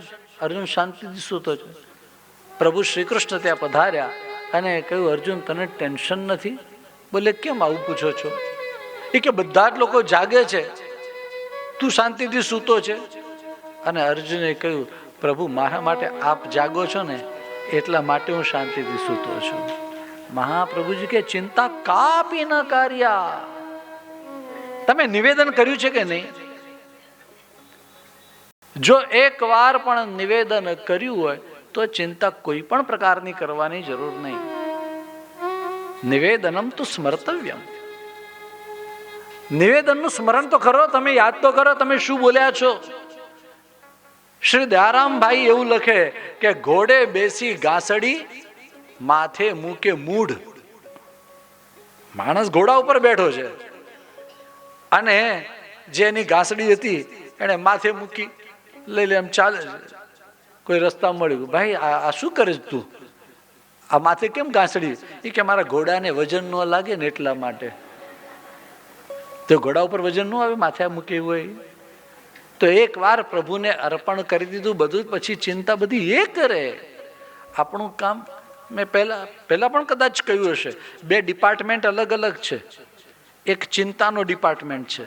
A: અર્જુન શાંતિથી સૂતો છે. પ્રભુ શ્રી કૃષ્ણ ત્યાં પધાર્યા અને કહ્યું, અર્જુન તને ટેન્શન નથી? બોલે કેમ આવું પૂછો છો? એ કે બધા જ લોકો જાગે છે, તું શાંતિથી સૂતો છે. અને અર્જુને કહ્યું, પ્રભુ મારા માટે આપ જાગો છો ને એટલા માટે હું શાંતિથી સૂતો છું. મહાપ્રભુજી કે ચિંતા કાપી ન કાર્યા. તમે નિવેદન કર્યું છે કે નહીં? જો એક વાર પણ નિવેદન કર્યું હોય તો ચિંતા કોઈ પણ પ્રકારની કરવાની જરૂર નહીં. નિવેદનમ તો સ્મર્તવ્યમ. નિવેદનનું સ્મરણ તો કરો, તમે યાદ તો કરો તમે શું બોલ્યા છો. શ્રી દયારામભાઈ એવું લખે કે ઘોડે બેસી ગાસડી માથે મૂકે મૂઢ. માણસ ઘોડા ઉપર બેઠો છે અને જેની ગાસડી હતી એને માથે મૂકી લઈ લે એમ ચાલે છે. કોઈ રસ્તા મળ્યું, ભાઈ આ શું કરે છે તું, આ માથે કેમ ગાસડી? એ કે મારા ઘોડાને વજન ન લાગે ને એટલા માટે. તો ઘોડા ઉપર વજન ન આવે, માથે મૂકે હોય તો એક વાર પ્રભુને અર્પણ કરી દીધું બધું, પછી ચિંતા બધી એ કરે. આપણું કામ મેં પહેલા પણ કદાચ કહ્યું હશે, બે ડિપાર્ટમેન્ટ અલગ અલગ છે. એક ચિંતાનો ડિપાર્ટમેન્ટ છે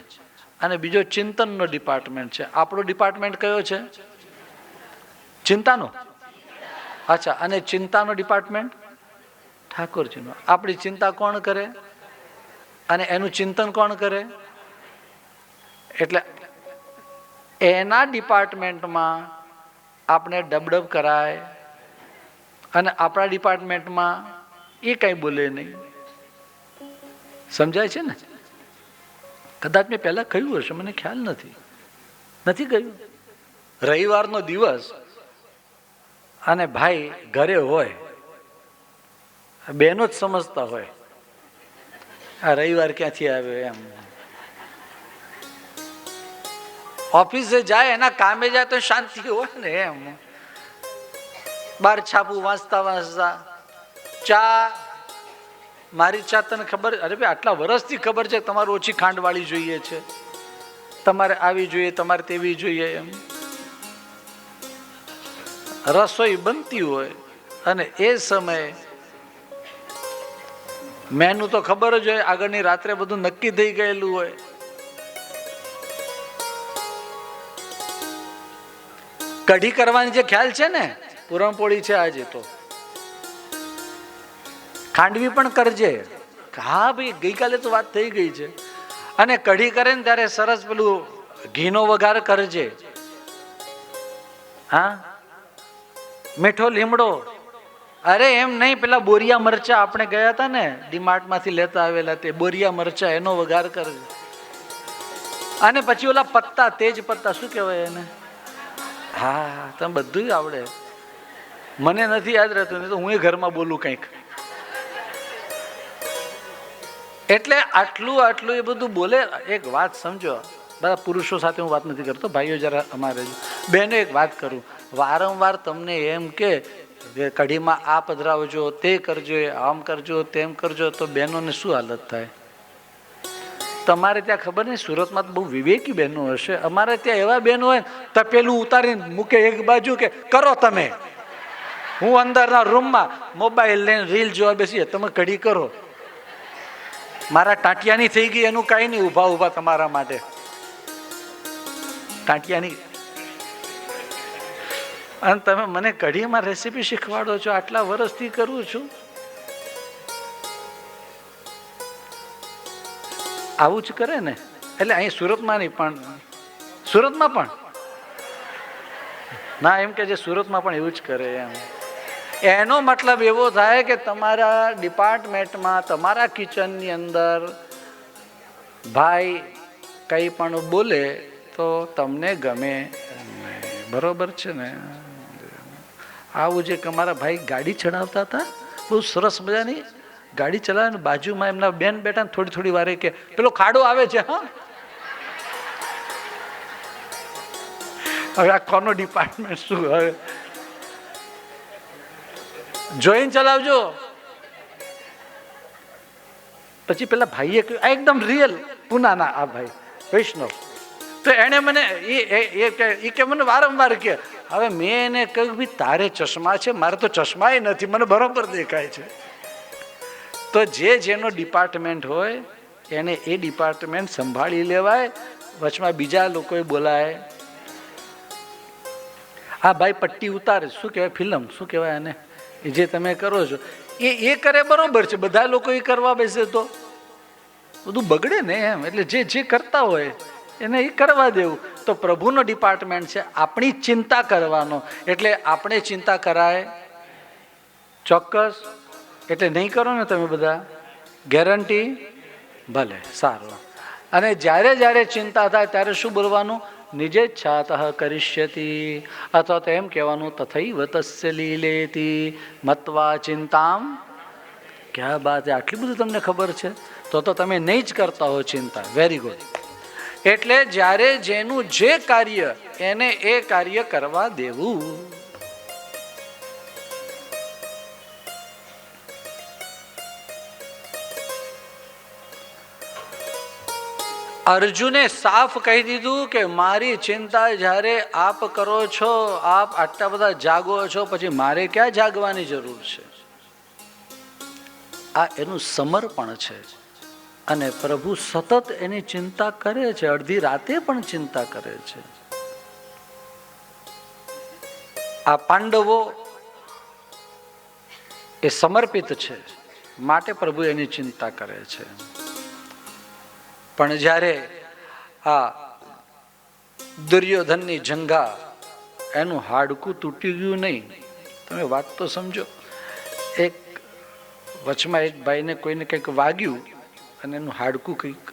A: અને બીજો ચિંતનનો ડિપાર્ટમેન્ટ છે. આપણો ડિપાર્ટમેન્ટ કયો છે? ચિંતાનો. અચ્છા, અને ચિંતાનો ડિપાર્ટમેન્ટ ઠાકોરજીનો. આપણી ચિંતા કોણ કરે અને એનું ચિંતન કોણ કરે? એટલે એના ડિપાર્ટમેન્ટમાં આપણે ડબડબ કરાય અને આપણા ડિપાર્ટમેન્ટમાં એ કંઈ બોલે નહીં. સમજાય છે ને? કદાચ મેં પહેલા કહ્યું હશે, મને ખ્યાલ નથી કહ્યું. રવિવારનો દિવસ અને ભાઈ ઘરે હોય, બહેનો જ સમજતા હોય આ રવિવાર ક્યાંથી આવ્યો એમ. ઓફિસે જાય, એના કામે જાય તો શાંતિ હોય ને એમ. બાર છાપું વાંચતા વાંચતા ચા, મારી ચા તને ખબર, અરે ભાઈ આટલા વર્ષથી ખબર છે તમારે ઓછી ખાંડવાળી જોઈએ છે, તમારે આવી જોઈએ, તમારે તેવી જોઈએ એમ. રસોઈ બનતી હોય અને એ સમયે મેનુ તો ખબર જ હોય, આગળની રાત્રે બધું નક્કી થઈ ગયેલું હોય. કઢી કરવાની જે ખ્યાલ છે ને, પૂરણપોળી છે આજે, તો ખાંડવી પણ કરજે. હા ભાઈ, ગઈકાલે તો વાત થઈ ગઈ છે. અને કઢી કરે ને ત્યારે સરસ પેલું ઘીનો વઘાર કરજે. હા, મીઠો લીમડો. અરે એમ નહીં, પેલા બોરિયા મરચા આપણે ગયા હતા ને ડીમાર્ટ માંથી લેતા આવેલા, તે બોરિયા મરચા, એનો વઘાર કરજે. અને પછી ઓલા પત્તા, તેજ પત્તા, શું કહેવાય એને? હા, તમે બધું આવડે. મને નથી યાદ રહેતું, નહીં તો હું ઘરમાં બોલું કંઈક. એટલે આટલું એ બધું બોલે. એક વાત સમજો, બધા પુરુષો સાથે હું વાત નથી કરતો, ભાઈઓ જરા અમારે. બહેનો એક વાત કરું, વારંવાર તમને એમ કે કઢીમાં આ પધરાવજો, તે કરજો, આમ કરજો, તેમ કરજો, તો બહેનોને શું હાલત થાય? તમારે ત્યાં ખબર નહીં, સુરતમાં તો બહુ વિવેકી બહેનો હશે. અમારે ત્યાં એવા બહેનો હોય તપેલું ઉતારીને મૂકે એક બાજુ કે કરો તમે, હું અંદરના રૂમમાં મોબાઈલ લઈને રીલ જોવા બેસીએ, તમે કઢી કરો. મારા ટાંટિયાની થઈ ગઈ એનું કાંઈ નહીં, ઊભા તમારા માટે ટાંટિયાની. અને તમે મને કઢીમાં રેસીપી શીખવાડો છો, આટલા વર્ષથી કરું છું. આવું જ કરે ને. એટલે અહીં સુરતમાં નહીં, પણ સુરતમાં પણ ના, એમ કે જે સુરતમાં પણ એવું જ કરે એમ. એનો મતલબ એવો થાય કે તમારા ડિપાર્ટમેન્ટમાં, તમારા કિચનની અંદર ભાઈ કંઈ પણ બોલે તો તમને ગમે. બરોબર છે ને? આવું જે અમારા ભાઈ ગાડી ચડાવતા હતા, બહુ સરસ મજાની ગાડી ચલાવે ને, બાજુમાં એમના બેન બેઠા ને થોડી વારે કે પેલો ખાડો આવે છે. હા, હવે આ કોનો ડિપાર્ટમેન્ટ શું? હવે જોઈને ચલાવજો. પછી પેલા ભાઈએ કહ્યું, આ એકદમ રિયલ પુનાના આ ભાઈ વૈષ્ણવ, તો એને મને એ કે મને વારંવાર કે, હવે મેં એને કહ્યું ભાઈ તારે ચશ્મા છે, મારે તો ચશ્માય નથી, મને બરોબર દેખાય છે. તો જેનો ડિપાર્ટમેન્ટ હોય એને એ ડિપાર્ટમેન્ટ સંભાળી લેવાય, વચમાં બીજા લોકોએ બોલાય. હા ભાઈ પટ્ટી ઉતારે, શું કહેવાય ફિલ્મ, શું કહેવાય એને, એ જે તમે કરો છો એ કરે બરોબર છે, બધા લોકો એ કરવા બેસે તો બધું બગડે ને એમ. એટલે જે કરતા હોય એને એ કરવા દેવું. તો પ્રભુનો ડિપાર્ટમેન્ટ છે, આપણી ચિંતા કરવાનો. એટલે આપણે ચિંતા કરાય ચોક્કસ. એટલે નહીં કરો ને તમે બધા, ગેરંટી? ભલે, સારું. અને જ્યારે જ્યારે ચિંતા થાય ત્યારે શું બોલવાનું? નિજેચ્છાતઃ કરિષ્યતિ, અથવા તો એમ કહેવાનું તથૈવ તસ્ય લીલેતિ મત્વા ચિંતામ. ક્યાં બાત છે, આટલી બધું તમને ખબર છે? તો તમે નહીં જ કરતા હો ચિંતા. Very good. એટલે જ્યારે જેનું જે કાર્ય એને એ કાર્ય કરવા દેવું. અર્જુને સાફ કહી દીધું કે મારી ચિંતા જ્યારે આપ કરો છો, આપ આટલા બધા જાગો છો, પછી મારે ક્યાં જાગવાની જરૂર છે? આ એનું સમર્પણ છે. અને પ્રભુ સતત એની ચિંતા કરે છે, અડધી રાતે પણ ચિંતા કરે છે. આ પાંડવો એ સમર્પિત છે, માટે પ્રભુ એની ચિંતા કરે છે. પણ જ્યારે આ દુર્યોધનની જંઘા, એનું હાડકું તૂટી ગયું નહીં. તમે વાત તો સમજો. એક વચમાં એક ભાઈને કોઈને કંઈક વાગ્યું અને એનું હાડકું કંઈક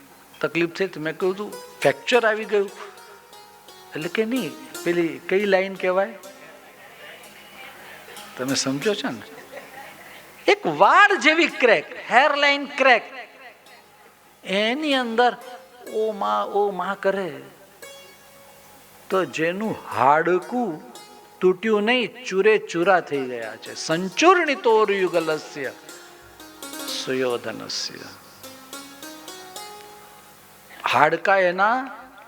A: તકલીફ થઈ, તો મેં કહ્યું તું ફ્રેક્ચર આવી ગયું. એટલે કે નહીં, પેલી કઈ લાઈન કહેવાય, તમે સમજો છો ને? એક વાળ જેવી ક્રેક, હેર લાઈન ક્રેક, એની અંદર ઓ માં કરે. તો જેનું હાડકું તૂટ્યું નહીં, ચૂરે ચૂરા થઈ ગયા છે. સંચૂર્ણિતોર યુગલસ્ય સુયોધનસ્ય. હાડકા એના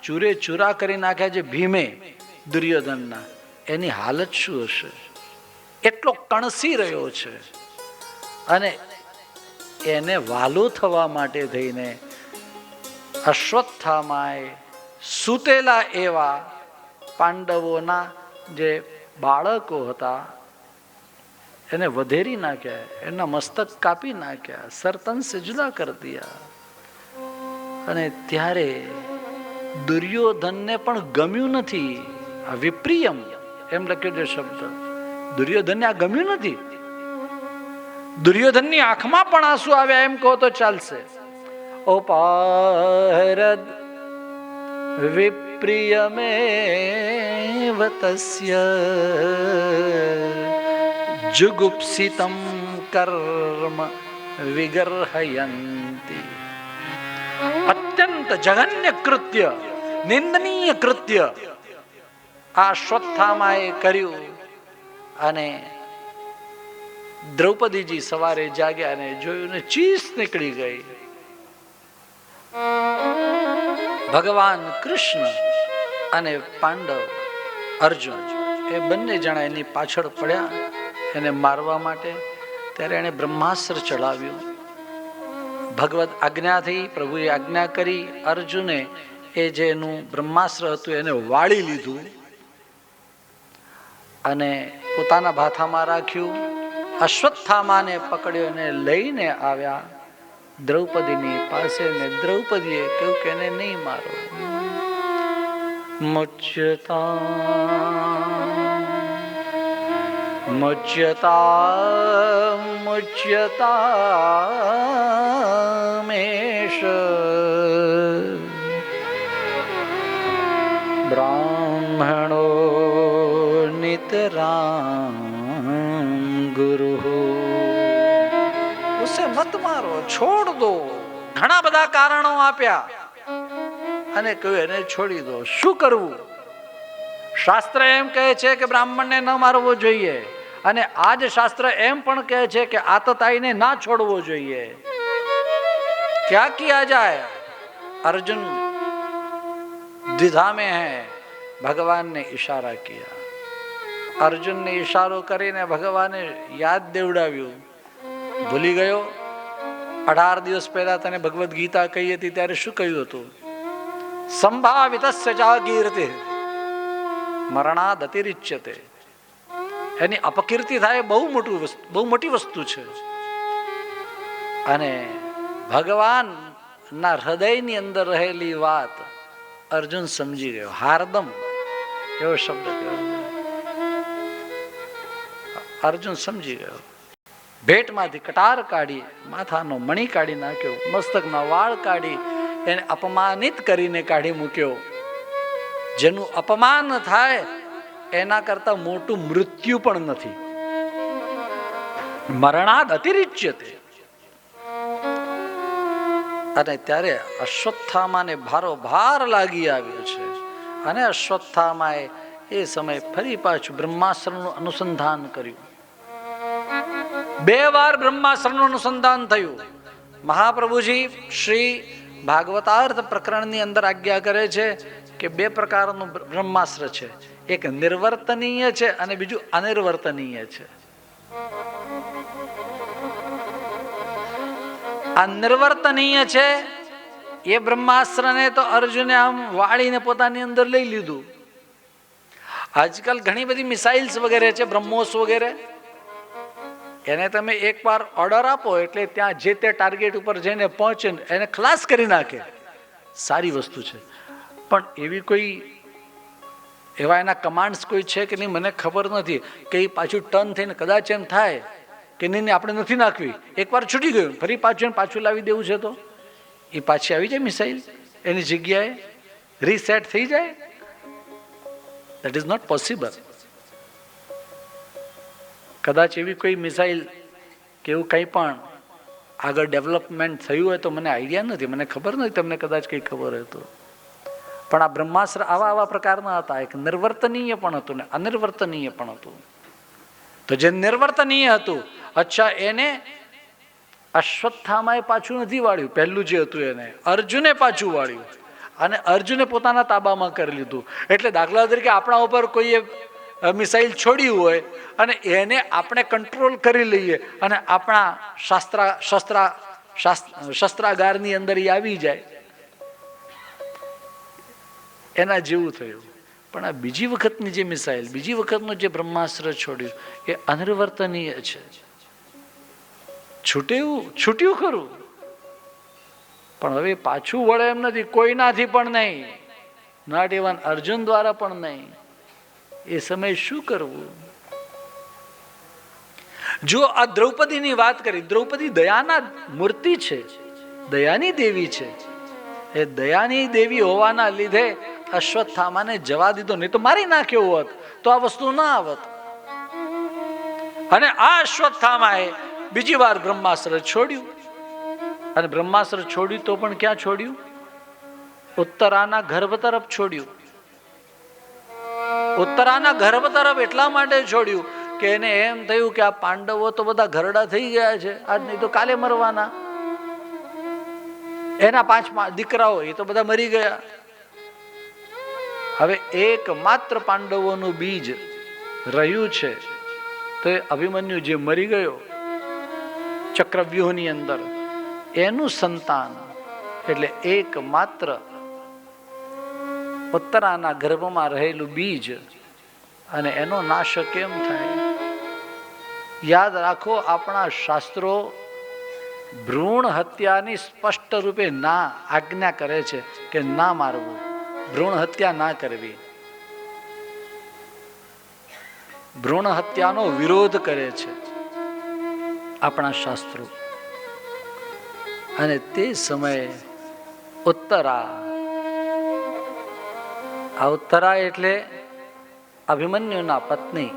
A: ચૂરે ચૂરા કરી નાખ્યા છે ભીમે, દુર્યોધનના. એની હાલત શું હશે? એટલો કણસી રહ્યો છે. અને એને વાલો થવા માટે થઈને અશ્વત્થામાએ સૂતેલા એવા પાંડવોના જે બાળકો હતા એને વધેરી નાખ્યા, એના મસ્તક કાપી નાખ્યા, સરતન સે જુદા કર દિયા. અને ત્યારે દુર્યોધનને પણ ગમ્યું નથી. આ વિપ્રિયમ એમ લખ્યો છે શબ્દ. દુર્યોધનને આ ગમ્યું નથી. દુર્યોધનની આંખમાં પણ આંસુ આવ્યા એમ કહો તો ચાલશે. ઓપારદ વિપ્રિયમેવ તસ્ય જુગુપ્સિતમ કર્મ વિગર્હયંતિ. અત્યંત જઘન્ય કૃત્ય, નિંદનીય કૃત્ય આ અશ્વત્થામાએ કર્યું. અને દ્રૌપદીજી સવારે જાગ્યા અને જોયું ને ચીસ નીકળી ગઈ. ભગવાન કૃષ્ણ અને પાંડવ અર્જુન એ બંને જણા એની પાછળ પડ્યા એને મારવા માટે. ત્યારે એણે બ્રહ્માસ્ત્ર ચલાવ્યું. ભગવત આજ્ઞાથી, પ્રભુએ આજ્ઞા કરી, અર્જુને એ જે એનું બ્રહ્માસ્ત્ર હતું એને વાળી લીધું અને પોતાના ભાથામાં રાખ્યું. અશ્વત્થામાને પકડ્યો અને લઈને આવ્યા દ્રૌપદીની પાસે. ને દ્રૌપદીએ કહ્યું કે એને નહીં મારો. મુચ્યતા મેષ બ્રાહ્મણો નિતરામ ગુરુ. ઉસે મત મારો, છોડ દો. ઘણા બધા કારણો આપ્યા અને કહ્યું એને છોડી દો. શું કરવું? શાસ્ત્ર એમ કહે છે કે બ્રાહ્મણને ન મારવો જોઈએ, અને આજ શાસ્ત્ર એમ પણ કહે છે કે આતતાઈને ના છોડવો જોઈએ. ક્યાં કિયા જાય? अर्जुन द्विधा में है. भगवान ने इशारा किया. अर्जुन ने इशारो કરીને ભગવાને યાદ દેવડાવ્યું. ભૂલી ગયો 18 દિવસ પહેલા તને ભગવદ્ ગીતા કહી હતી ત્યારે શું કહ્યું હતું? સંભાવિતસ્ય ચાકીર્તિ મરણાદ અતિરિચ્યતે. એની અપકીર્તિ થાય બહુ મોટી વસ્તુ છે. અને ભગવાન ના હૃદયની અંદર રહેલી વાત અર્જુન સમજી ગયો. હાર્દમ એવો શબ્દ કહેવાય. અર્જુન સમજી ગયો. ભેટમાંથી કટાર કાઢી, માથાનો મણી કાઢી નાખ્યો, મસ્તકના વાળ કાઢી એને અપમાનિત કરીને કાઢી મૂક્યો. જેનું અપમાન થાય એના કરતા મોટું મૃત્યુ પણ નથી. મરણાદ અતિરિચ્યતે. અને ત્યારે અશ્વત્થામાને ભારોભાર લાગી આવ્યો છે. અને અશ્વત્થામાએ એ સમય ફરી પાછું બ્રહ્માસ્ત્રનું અનુસંધાન કર્યું. 2 વાર બ્રહ્માસ્ત્રનું અનુસંધાન થયું. મહાપ્રભુજી શ્રી ભાગવતાર્થ પ્રકરણની અંદર આજ્ઞા કરે છે કે 2 પ્રકારનું બ્રહ્માસ્ત્ર છે. એક નિર્વર્તનીય છે અને બીજું અનિર્વર્તનીય છે. આ નિર્વર્તનીય છે એ બ્રહ્માસ્ત્રને તો અર્જુને આમ વાળીને પોતાની અંદર લઈ લીધું. આજકાલ ઘણી બધી મિસાઇલ્સ વગેરે છે, બ્રહ્મોસ વગેરે. એને તમે એકવાર ઓર્ડર આપો એટલે ત્યાં જે તે ટાર્ગેટ ઉપર જઈને પહોંચે એને ખલાસ કરી નાખે. સારી વસ્તુ છે. પણ એવી કોઈ એવા એના કમાન્ડ્સ કોઈ છે કે નહીં મને ખબર નથી. કે એ પાછું ટર્ન થઈને કદાચ એમ થાય કે નહીં આપણે નથી નાખવી, એકવાર છૂટી ગયું, ફરી પાછું લાવી દેવું છે તો એ પાછી આવી જાય મિસાઇલ, એની જગ્યાએ રીસેટ થઈ જાય. That is not possible. કદાચ એવી કોઈ મિસાઇલ કે એવું કંઈ પણ આગળ ડેવલપમેન્ટ થયું હોય તો મને આઈડિયા નથી, મને ખબર નથી, તમને કદાચ કંઈ ખબર હોય તો. પણ આ બ્રહ્માસ્ત્ર આવા પ્રકારના હતા. એક નિર્વર્તનીય પણ હતું ને અનિર્વર્તનીય પણ હતું. તો જે નિર્વર્તનીય હતું, અચ્છા, એને અશ્વત્થામાએ પાછું નથી વાળ્યું. પહેલું જે હતું એને અર્જુને પાછું વાળ્યું અને અર્જુને પોતાના તાબામાં કરી લીધું. એટલે દાખલા તરીકે આપણા ઉપર કોઈએ મિસાઇલ છોડ્યું હોય અને એને આપણે કંટ્રોલ કરી લઈએ અને આપણા શસ્ત્રાગારની અંદર એ આવી જાય, એના જેવું થયું. પણ આ બીજી વખતની જે મિસાઇલ, બીજી વખતનું જે બ્રહ્માસ્ત્ર છોડ્યું એ અનિર્વર્તનીય છે. છૂટ્યું ખરું, પણ હવે પાછું વળે એમ નથી. કોઈનાથી પણ નહીં, નોટ ઇવન અર્જુન દ્વારા પણ નહીં. એ સમયે શું કરવું? જો આ દ્રૌપદીની વાત કરી, દ્રૌપદી દયાના મૂર્તિ છે, દયાની દેવી છે. એ દયાની દેવી હોવાના લીધે અશ્વત્થામાને જવા દીધો, નહીં તો મારી નાખ્યો હોત તો આ વસ્તુ ના આવત. અને આ અશ્વત્થામાએ બીજી વાર બ્રહ્માસ્ત્ર છોડ્યું. અને બ્રહ્માસ્ત્ર છોડ્યું તો પણ ક્યાં છોડ્યું? ઉત્તરાના ગર્ભ તરફ છોડ્યું. ઉત્તરાના ગર્ભ તરફ એટલા માટે છોડ્યું કે એને એમ થયું કે આ પાંડવો તો બધા ઘરડા થઈ ગયા છે, આજ નહીં તો કાલે મરવાના. એના 5 દીકરાઓ એ તો બધા મરી ગયા. હવે એકમાત્ર પાંડવોનું બીજ રહ્યું છે તો એ અભિમન્યુ જે મરી ગયો ચક્રવ્યૂહની અંદર, એનું સંતાન એટલે એકમાત્ર ઉત્તરાના ગર્ભમાં રહેલું બીજ, અને એનો નાશ કેમ થાય? યાદ રાખો, આપણા શાસ્ત્રો ભ્રૂણ હત્યાની સ્પષ્ટ રૂપે ના આજ્ઞા કરે છે કે ના મારવું, ભ્રૂણ હત્યા ના કરવી. ભ્રૂણ હત્યાનો વિરોધ કરે છે આપણા શાસ્ત્રો. અને તે સમયે ઉત્તરા એટલે અભિમન્યુના પત્ની,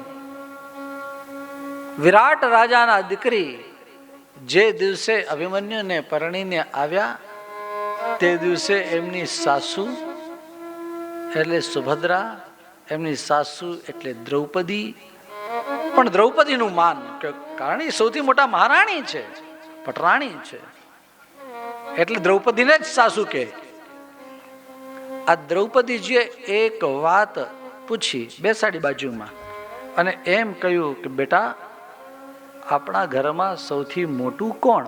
A: વિરાટ રાજાના દીકરી, જે દિવસે અભિમન્યુને પરણીને આવ્યા તે દિવસે એમની સાસુ એટલે સુભદ્રા, એમની સાસુ એટલે દ્રૌપદી. પણ દ્રૌપદીનું માન, કારણ એ સૌથી મોટા મહારાણી છે, પટરાણી છે, એટલે દ્રૌપદીને જ સાસુ કહે. આ દ્રૌપદીજીએ એક વાત પૂછી, બેસાડી બાજુમાં, અને એમ કહ્યું કે બેટા, આપણા ઘરમાં સૌથી મોટું કોણ?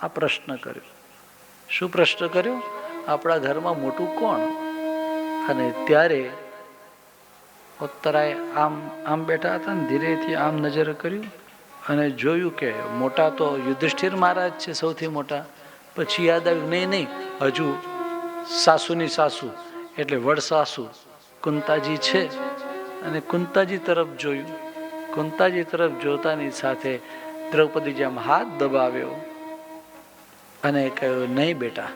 A: આ પ્રશ્ન કર્યો. શું પ્રશ્ન કર્યો? આપણા ઘરમાં મોટું કોણ? અને ત્યારે ઉત્તરાય આમ આમ બેઠા હતા ને ધીરેથી આમ નજર કર્યું અને જોયું કે મોટા તો યુધિષ્ઠિર મહારાજ છે, સૌથી મોટા. પછી યાદ આવ્યું, નહીં, હજુ સાસુની સાસુ એટલે વડ સાસુ કુંતાજી છે. અને કુંતાજી તરફ જોયું. કુંતાજી તરફ જોતાની સાથે દ્રૌપદીજી આમ હાથ દબાવ્યો અને કહ્યું, નહીં બેટા,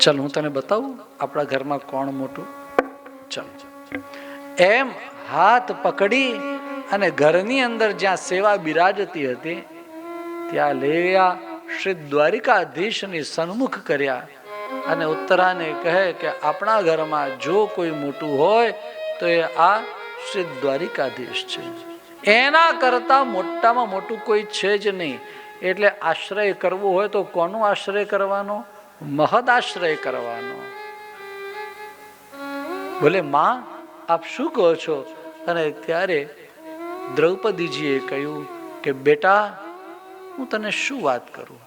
A: ચલ હું તને બતાવું આપણા ઘરમાં કોણ મોટું. ચલ. એમ હાથ પકડી અને ઘરની અંદર જ્યાં સેવા બિરાજતી હતી ત્યાં લેવા શ્રી દ્વારિકાધીશની સન્મુખ કર્યા અને ઉત્તરાને કહે કે આપણા ઘરમાં જો કોઈ મોટું હોય તો એ આ શ્રી દ્વારિકાધીશ છે. એના કરતા મોટામાં મોટું કોઈ છે જ નહીં. એટલે આશ્રય કરવો હોય તો કોનો આશ્રય કરવાનો? મહદ આશ્રય કરવાનો. બોલે, માં આપ શું કહો છો? અને ત્યારે દ્રૌપદીજીએ કહ્યું કે બેટા, હું તને શું વાત કરું?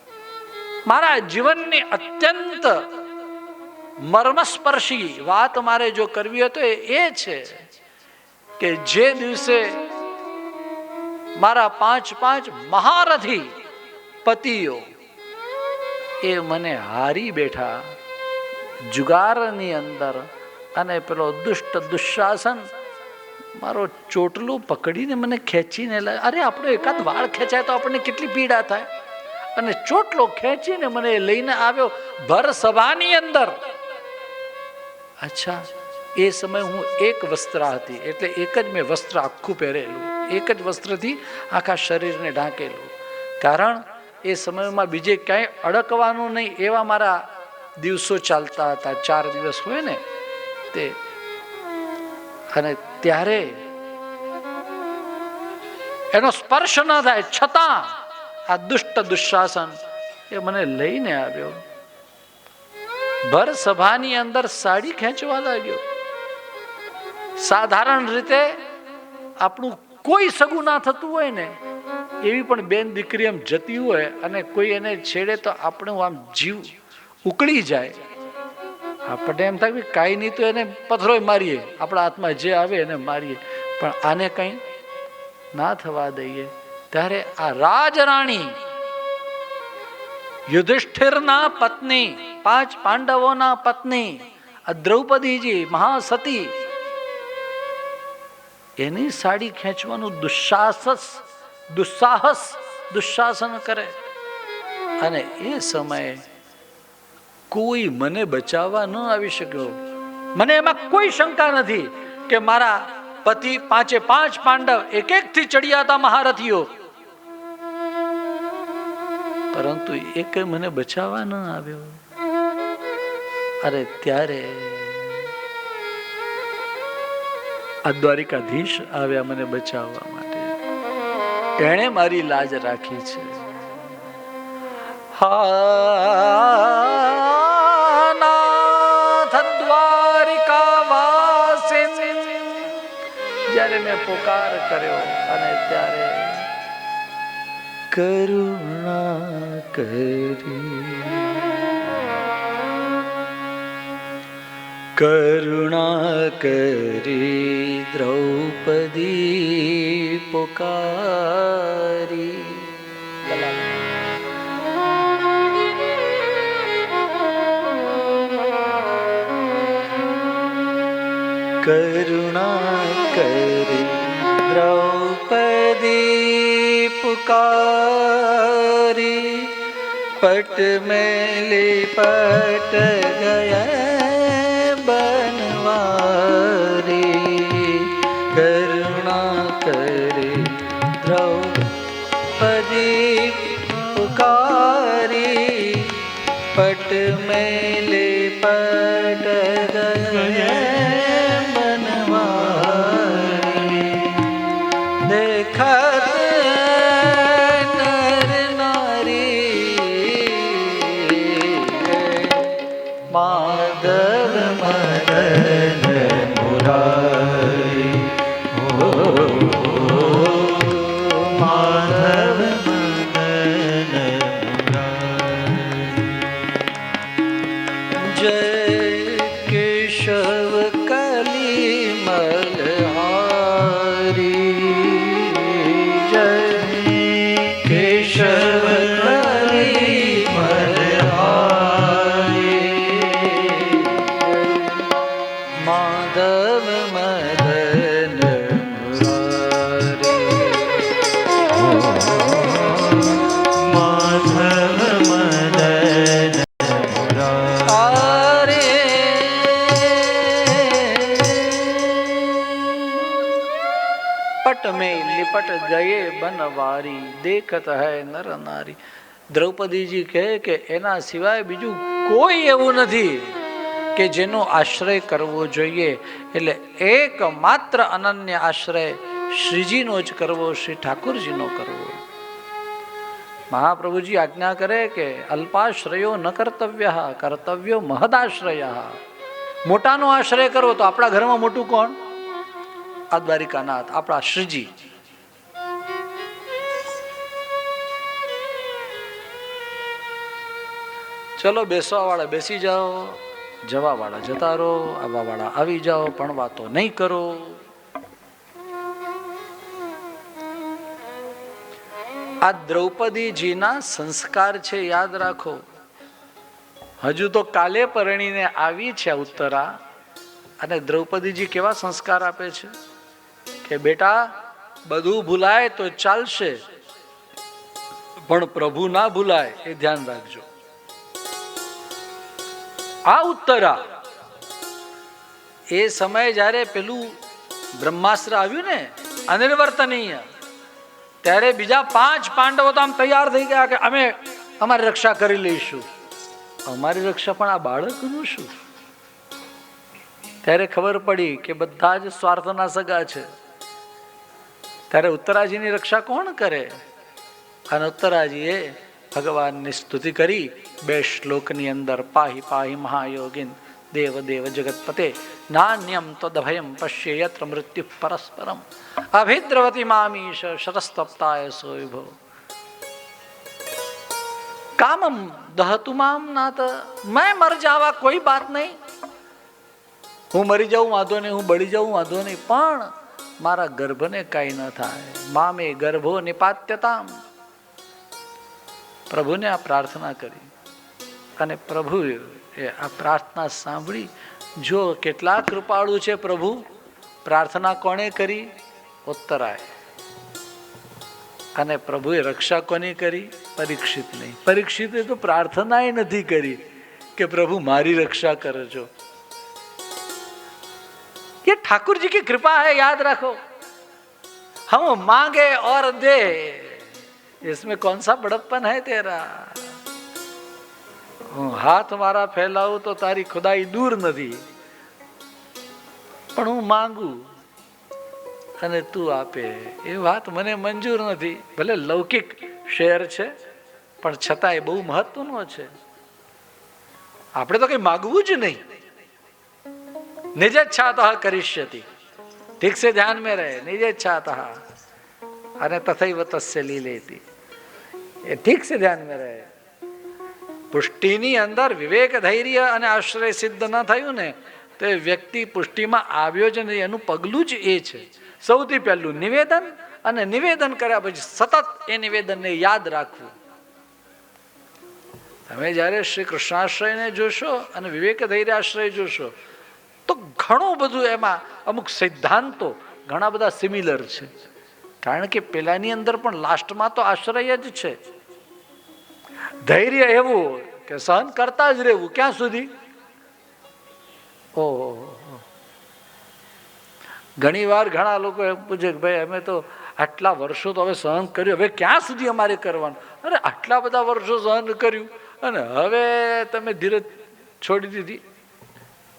A: મારા જીવનની અત્યંત મર્મસ્પર્શી વાત મારે જો કરવી હોય તો એ છે કે જે દિવસે મારા 5 મહારથી પતિઓ એ મને હારી બેઠા જુગારની અંદર, અને પેલો દુષ્ટ દુશાસન મારો ચોટલું પકડીને મને ખેંચીને લાવ્યો. અરે આપણો એકાદ વાળ ખેંચાય તો આપણને કેટલી પીડા થાય, અને ચોટલો ખેંચીને મને લઈને આવ્યો ભર સભાની અંદર. અચ્છા, એ સમય હું એક વસ્ત્ર હતી, એટલે એક જ મેં વસ્ત્ર આખું પહેરેલું, એક જ વસ્ત્રથી આખા શરીરને ઢાંકેલું. કારણ એ સમયમાં બીજે ક્યાંય અડકવાનું નહીં એવા મારા દિવસો ચાલતા હતા. 4 દિવસ હોય ને તે. અને ત્યારે એનો સ્પર્શ ન થાય છતાં આ દુષ્ટ દુશાસન એ મને લઈને આવ્યો. ભર સભાની અંદર સાડી ખેંચવા લાગ્યો. સાધારણ રીતે આપણું કોઈ સગું ના થતું હોય ને, એવી પણ બેન દીકરી એમ જતી હોય અને કોઈ એને છેડે તો આપણું આમ જીવ ઉકળી જાય. આપણને એમ થાય કે કાંઈ નહીં તો એને પથ્થરોય મારીએ, આપણા હાથમાં જે આવે એને મારીએ, પણ આને કંઈ ના થવા દઈએ. ત્યારે આ રાજરાણી યુધિષ્ઠિરના પત્ની, 5 પાંડવોના પત્ની આ દ્રૌપદીજી મહાસતી, એની સાડી ખેંચવાનું દુસ્સાહસ કરે. અને એ સમયે કોઈ મને બચાવવા ન આવી શક્યો. મને એમાં કોઈ શંકા નથી કે મારા પતિ 5 પાંડવ એક થી ચડ્યા હતા મહારથીઓ, પરંતુ એક મને બચાવવા ન આવ્યો. અરે ત્યારે આ દ્વારિકાધીશ આવ્યા મને બચાવવા માટે. એણે મારી લાજ રાખી છે. હા નાથ દ્વારિકાવાસી, જ્યારે મેં પુકાર કર્યો અને ત્યારે કરુણા કરી, કરુણા કરી દ્રૌપદી પુકારી. કરુણા કરી દ્રૌપદી પુકારી, પટ મેલે પટ ગયા બનવારી. કરુણા કરી દ્રૌપદી પુકારી, પટ મેલે પટ ગયા માધવ મદન મુરારી. માધવ મદન पट में लिपट गए बनवारी देखत है नर नारी। દ્રૌપદીજી કહે કે એના સિવાય બીજું કોઈ એવું નથી કે જેનો આશ્રય કરવો જોઈએ, એટલે એકમાત્ર અનન્ય આશ્રય શ્રીજીનો જ કરવો, શ્રી ઠાકુરજીનો કરવો. મહાપ્રભુજી આજ્ઞા કરે કે અલ્પાશ્રયો ન કર્તવ્ય, કર્તવ્યો મહદાશ્રય. મોટાનો આશ્રય કરવો તો આપણા ઘરમાં મોટું કોણ? આ દ્વારિકાનાથ, આપણા શ્રીજી. ચલો બેસવા વાળા બેસી જાઓ, જવા વાળા જતા રહો, આવવા વાળા આવી જાઓ, પણ વાતો નહીં કરો. આ દ્રૌપદીજીના સંસ્કાર છે, યાદ રાખો. હજુ તો કાલે પરણીને આવી છે ઉત્તરા, અને દ્રૌપદીજી કેવા સંસ્કાર આપે છે કે બેટા બધું ભૂલાય તો ચાલશે, પણ પ્રભુ ના ભૂલાય એ ધ્યાન રાખજો. આ ઉત્તરા એ સમયે જ્યારે પેલું બ્રહ્માસ્ત્ર આવ્યું ને અનિર્વર્તનીય, ત્યારે બીજા 5 પાંડવો તો આમ તૈયાર થઈ ગયા કે અમે અમારી રક્ષા કરી લઈશું. અમારી રક્ષા પણ આ બાળકનું શું? ત્યારે ખબર પડી કે બધા જ સ્વાર્થના સગા છે. ત્યારે ઉત્તરાજીની રક્ષા કોણ કરે? અને ઉત્તરાજીએ ભગવાનની સ્તુતિ કરી 2 શ્લોકની અંદર. પાહી પાહી મહાયોગીન દેવ દેવ જગતપતે નાન્યમ તદભયમ પશ્ય યત્ર મૃત્યુ પરસ્પરમ અભિદ્રવતી મામીશ શરસ્તપ્તાય સોયભો કામમ દહતુ મામ નાત. મેં મર જાવા કોઈ બાત નહીં, હું મરી જાઉં વાંધો નહીં, હું બળી જાઉં વાંધો નહીં, પણ મારા ગર્ભને કાંઈ ન થાય. મામે ગર્ભો નિપાત્યતામ. પ્રભુને આ પ્રાર્થના કરી અને પ્રભુએ આ પ્રાર્થના સાંભળી. જો કેટલા કૃપાળુ છે પ્રભુ. પ્રાર્થના કોણે કરી? ઉત્તરાએ. અને પ્રભુએ રક્ષા કોની કરી? પરીક્ષિત નહીં. પરીક્ષિતે તો પ્રાર્થના એ નથી કરી કે પ્રભુ મારી રક્ષા કરજો. ये ठाकुर जी की कृपा है, याद रखो. हम मांगे और दे, इसमें कौन सा बड़प्पन है तेरा? हाथ मारा फैलाऊं तो तारी खुदाई दूर નથી, પણ હું માંગુ અને તું આપે એ વાત મને મંજૂર નથી. ભલે લૌકિક શેર છે પણ છતાંય બહુ મહત્વનો છે. આપણે તો કઈ માગવું જ નહીં. निजेच्छातः करिष्यति. ठीक से ध्यान में रहे. निजेच्छातः અને તથૈવ તસ્ય લીલેતિ. એ ઠીક से ध्यान में रहे. પુષ્ટિની અંદર વિવેક ધૈર્ય અને આશ્રય સિદ્ધ ન થયું ને તો એ વ્યક્તિ પુષ્ટિમાં આવ્યો જ નહીં. એનું પગલું જ એ છે. સૌથી પહેલું નિવેદન, અને નિવેદન કર્યા પછી સતત એ નિવેદનને યાદ રાખવું. તમે જ્યારે શ્રી કૃષ્ણાશ્રયને જોશો અને વિવેક ધૈર્ય આશ્રય જોશો તો ઘણું બધું એમાં અમુક સિદ્ધાંતો ઘણા બધા સિમિલર છે. કારણ કે પેલાની અંદર પણ લાસ્ટમાં તો આશ્રય જ છે. ધૈર્ય એવું કે સહન કરતા જ રહેવું. ક્યાં સુધી? ઓહો, ઘણી વાર ઘણા લોકો એમ પૂછે કે ભાઈ અમે તો આટલા વર્ષો તો હવે સહન કર્યું, હવે ક્યાં સુધી અમારે કરવાનું? અરે આટલા બધા વર્ષો સહન કર્યું અને હવે તમે ધીરજ છોડી દીધી,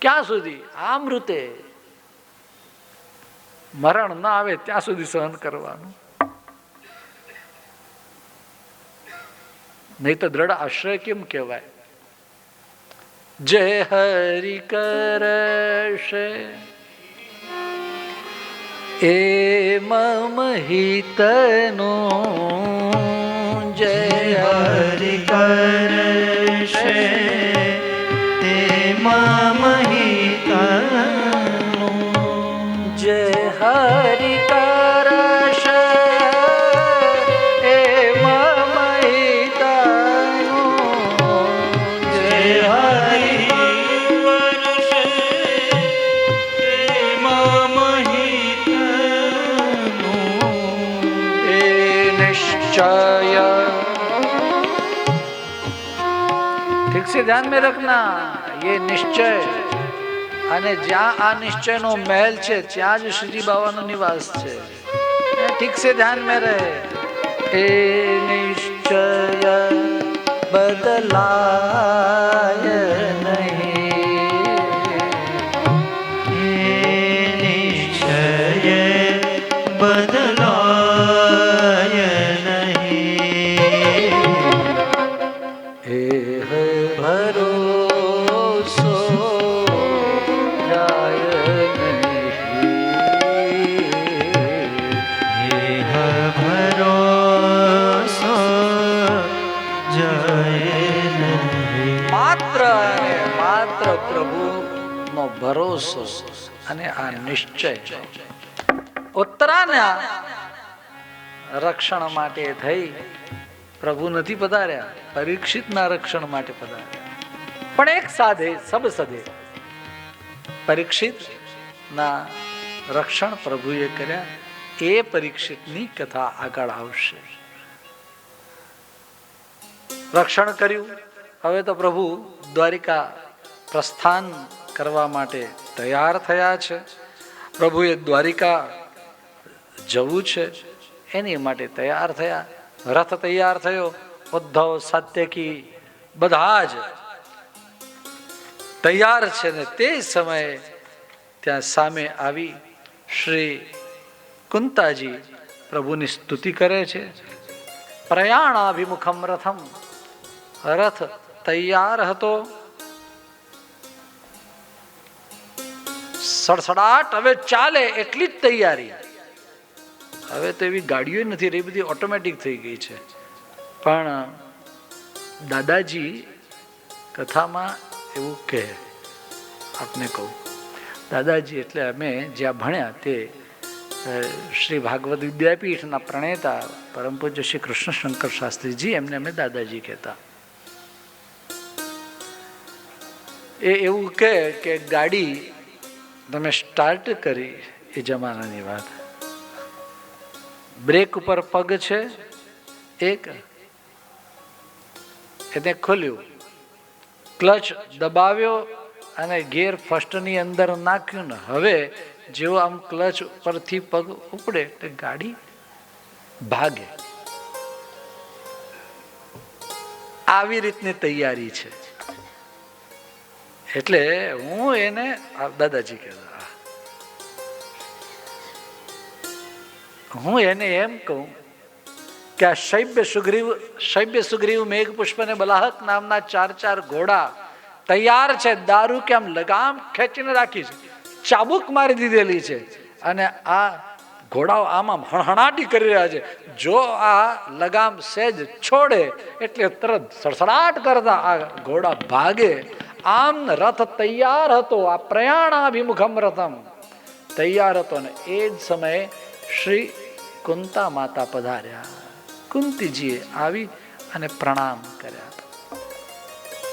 A: ક્યાં સુધી? આમૃતે મરણ ના આવે ત્યાં સુધી સહન કરવાનું. નહીં તો દ્રઢ આશ્રય કેમ કહેવાય? જય હરિ કરશે એ મમ હિતનો, જય હરિ કરશે તે મમ હિતનો, જય હરિ કરશે એ મમ હિતનો, જય હરિ કરશે એ મમ હિતનો, એ નિશ્ચય. ठीक से ध्यान में रखना, ये निश्चय. અને જ્યાં આ નિશ્ચયનો મહેલ છે ત્યાં જ શ્રીજી બાવાનો નિવાસ છે. ठीक से ध्यान में रहे। ए निश्चय बदलाय नहीं,
B: निश्चय बदलाय नहीं,
A: एह भरोसो जाय नहीं,
B: एह भरोસો જાય નહીં.
A: માત્ર અને માત્ર પ્રભુનો ભરોસો અને આ નિશ્ચય ઉત્તરાના રક્ષણ માટે થઈ પ્રભુ નથી પધાર્યા, પરીક્ષિતના રક્ષણ માટે પધાર્યા. પણ એક સાધે સબ સદે પરીક્ષિતના રક્ષણ પ્રભુએ કર્યા. એ પરીક્ષિતની કથા આગળ આવશે. રક્ષણ કર્યું. હવે તો પ્રભુ દ્વારિકા પ્રસ્થાન કરવા માટે તૈયાર થયા છે. પ્રભુએ દ્વારિકા જવું છે એની માટે તૈયાર થયા. રથ તૈયાર થયો. ઉદ્ધવ સાત્યકી બધા જ તૈયાર છે ને તે સમયે ત્યાં સામે આવી શ્રી કુંતાજી પ્રભુની સ્તુતિ કરે છે. પ્રયાણાભિમુખમ રથમ, રથ તૈયાર હતો. સડસડાટ હવે ચાલે એટલી જ તૈયારી. હવે તો એવી ગાડીઓ નથી રહી, બધી ઓટોમેટિક થઈ ગઈ છે. પણ દાદાજી કથામાં એવું કહે, આપને કહું, દાદાજી એટલે અમે જ્યાં ભણ્યા તે શ્રી ભાગવત વિદ્યાપીઠના પ્રણેતા પરમ પૂજ્ય શ્રી કૃષ્ણ શંકર શાસ્ત્રીજી, એમને અમે દાદાજી કહેતા. એ એવું કહે કે ગાડી તમે સ્ટાર્ટ કરી એ જમાનાની વાત, બ્રેક ઉપર પગ છે એક, એને ખોલ્યું, ક્લચ દબાવ્યો અને ગેર ફર્સ્ટની અંદર નાખ્યું ને હવે જેવો આમ ક્લચ પરથી પગ ઉપડે એટલે ગાડી ભાગે. આવી રીતની તૈયારી છે. એટલે હું એને દાદાજી કહેતા, હું એને એમ કહું કે આ શૈબ્ય સુગ્રીવ મેઘ પુષ્પ ને બલાહક નામના 4 ઘોડા તૈયાર છે. દારૂ કે આમ લગામ ખેંચીને રાખી છે, ચાબુક મારી દીધેલી છે અને આ ઘોડાઓ આમ હણહણાટી કરી રહ્યા છે. જો આ લગામ સહેજ છોડે એટલે તરત સડસડાટ કરતા આ ઘોડા ભાગે. આમ રથ તૈયાર હતો. આ પ્રયાણાભિમુખમ રથમ તૈયાર હતો ને એ જ સમયે શ્રી કુંતા માતા પધાર્યા. કુંતીજીએ આવી અને પ્રણામ કર્યા.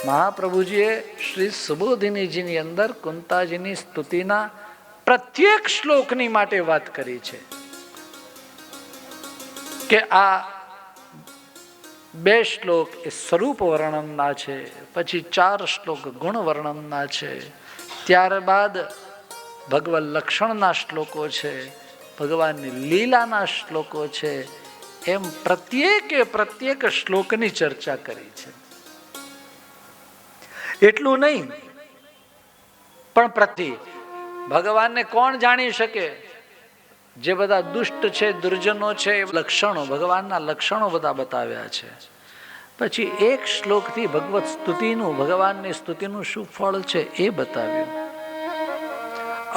A: મહાપ્રભુજીએ શ્રી સુબોધિનીજીની અંદર કુંતાજીની સ્તુતિના પ્રત્યેક શ્લોકની માટે વાત કરી છે કે આ 2 શ્લોક એ સ્વરૂપ વર્ણનના છે, પછી 4 શ્લોક ગુણ વર્ણનના છે, ત્યારબાદ ભગવત લક્ષણના શ્લોકો છે, ભગવાનની લીલાના શ્લોકો છે. એમ પ્રત્યેક શ્લોકની ચર્ચા કરી છે. એટલું નહીં, પણ ભગવાનને કોણ જાણી શકે? જે બધા દુષ્ટ છે, દુર્જનો છે, લક્ષણો, ભગવાનના લક્ષણો બધા બતાવ્યા છે. પછી એક શ્લોકથી ભગવત સ્તુતિનું, ભગવાનની સ્તુતિનું શું ફળ છે એ બતાવ્યું.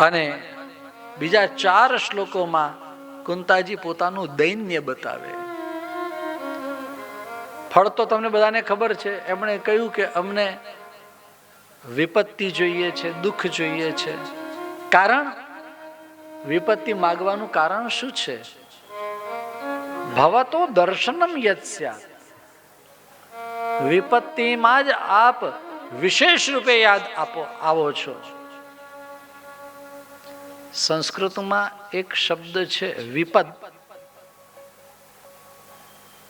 A: અને બીજા 4 શ્લોકોમાં કુંતાજી પોતાનું દૈન્ય બતાવે. ફળ તો તમને બધાને ખબર છે. એમણે કહ્યું કે અમને વિપત્તિ જોઈએ છે, દુઃખ જોઈએ છે. કારણ, વિપત્તિ માગવાનું કારણ શું છે? ભવતો દર્શનમ યત્સ્યાત, વિપત્તિમાં જ આપ વિશેષ રૂપે યાદ આવો છો. સંસ્કૃતમાં એક શબ્દ છે વિપદ,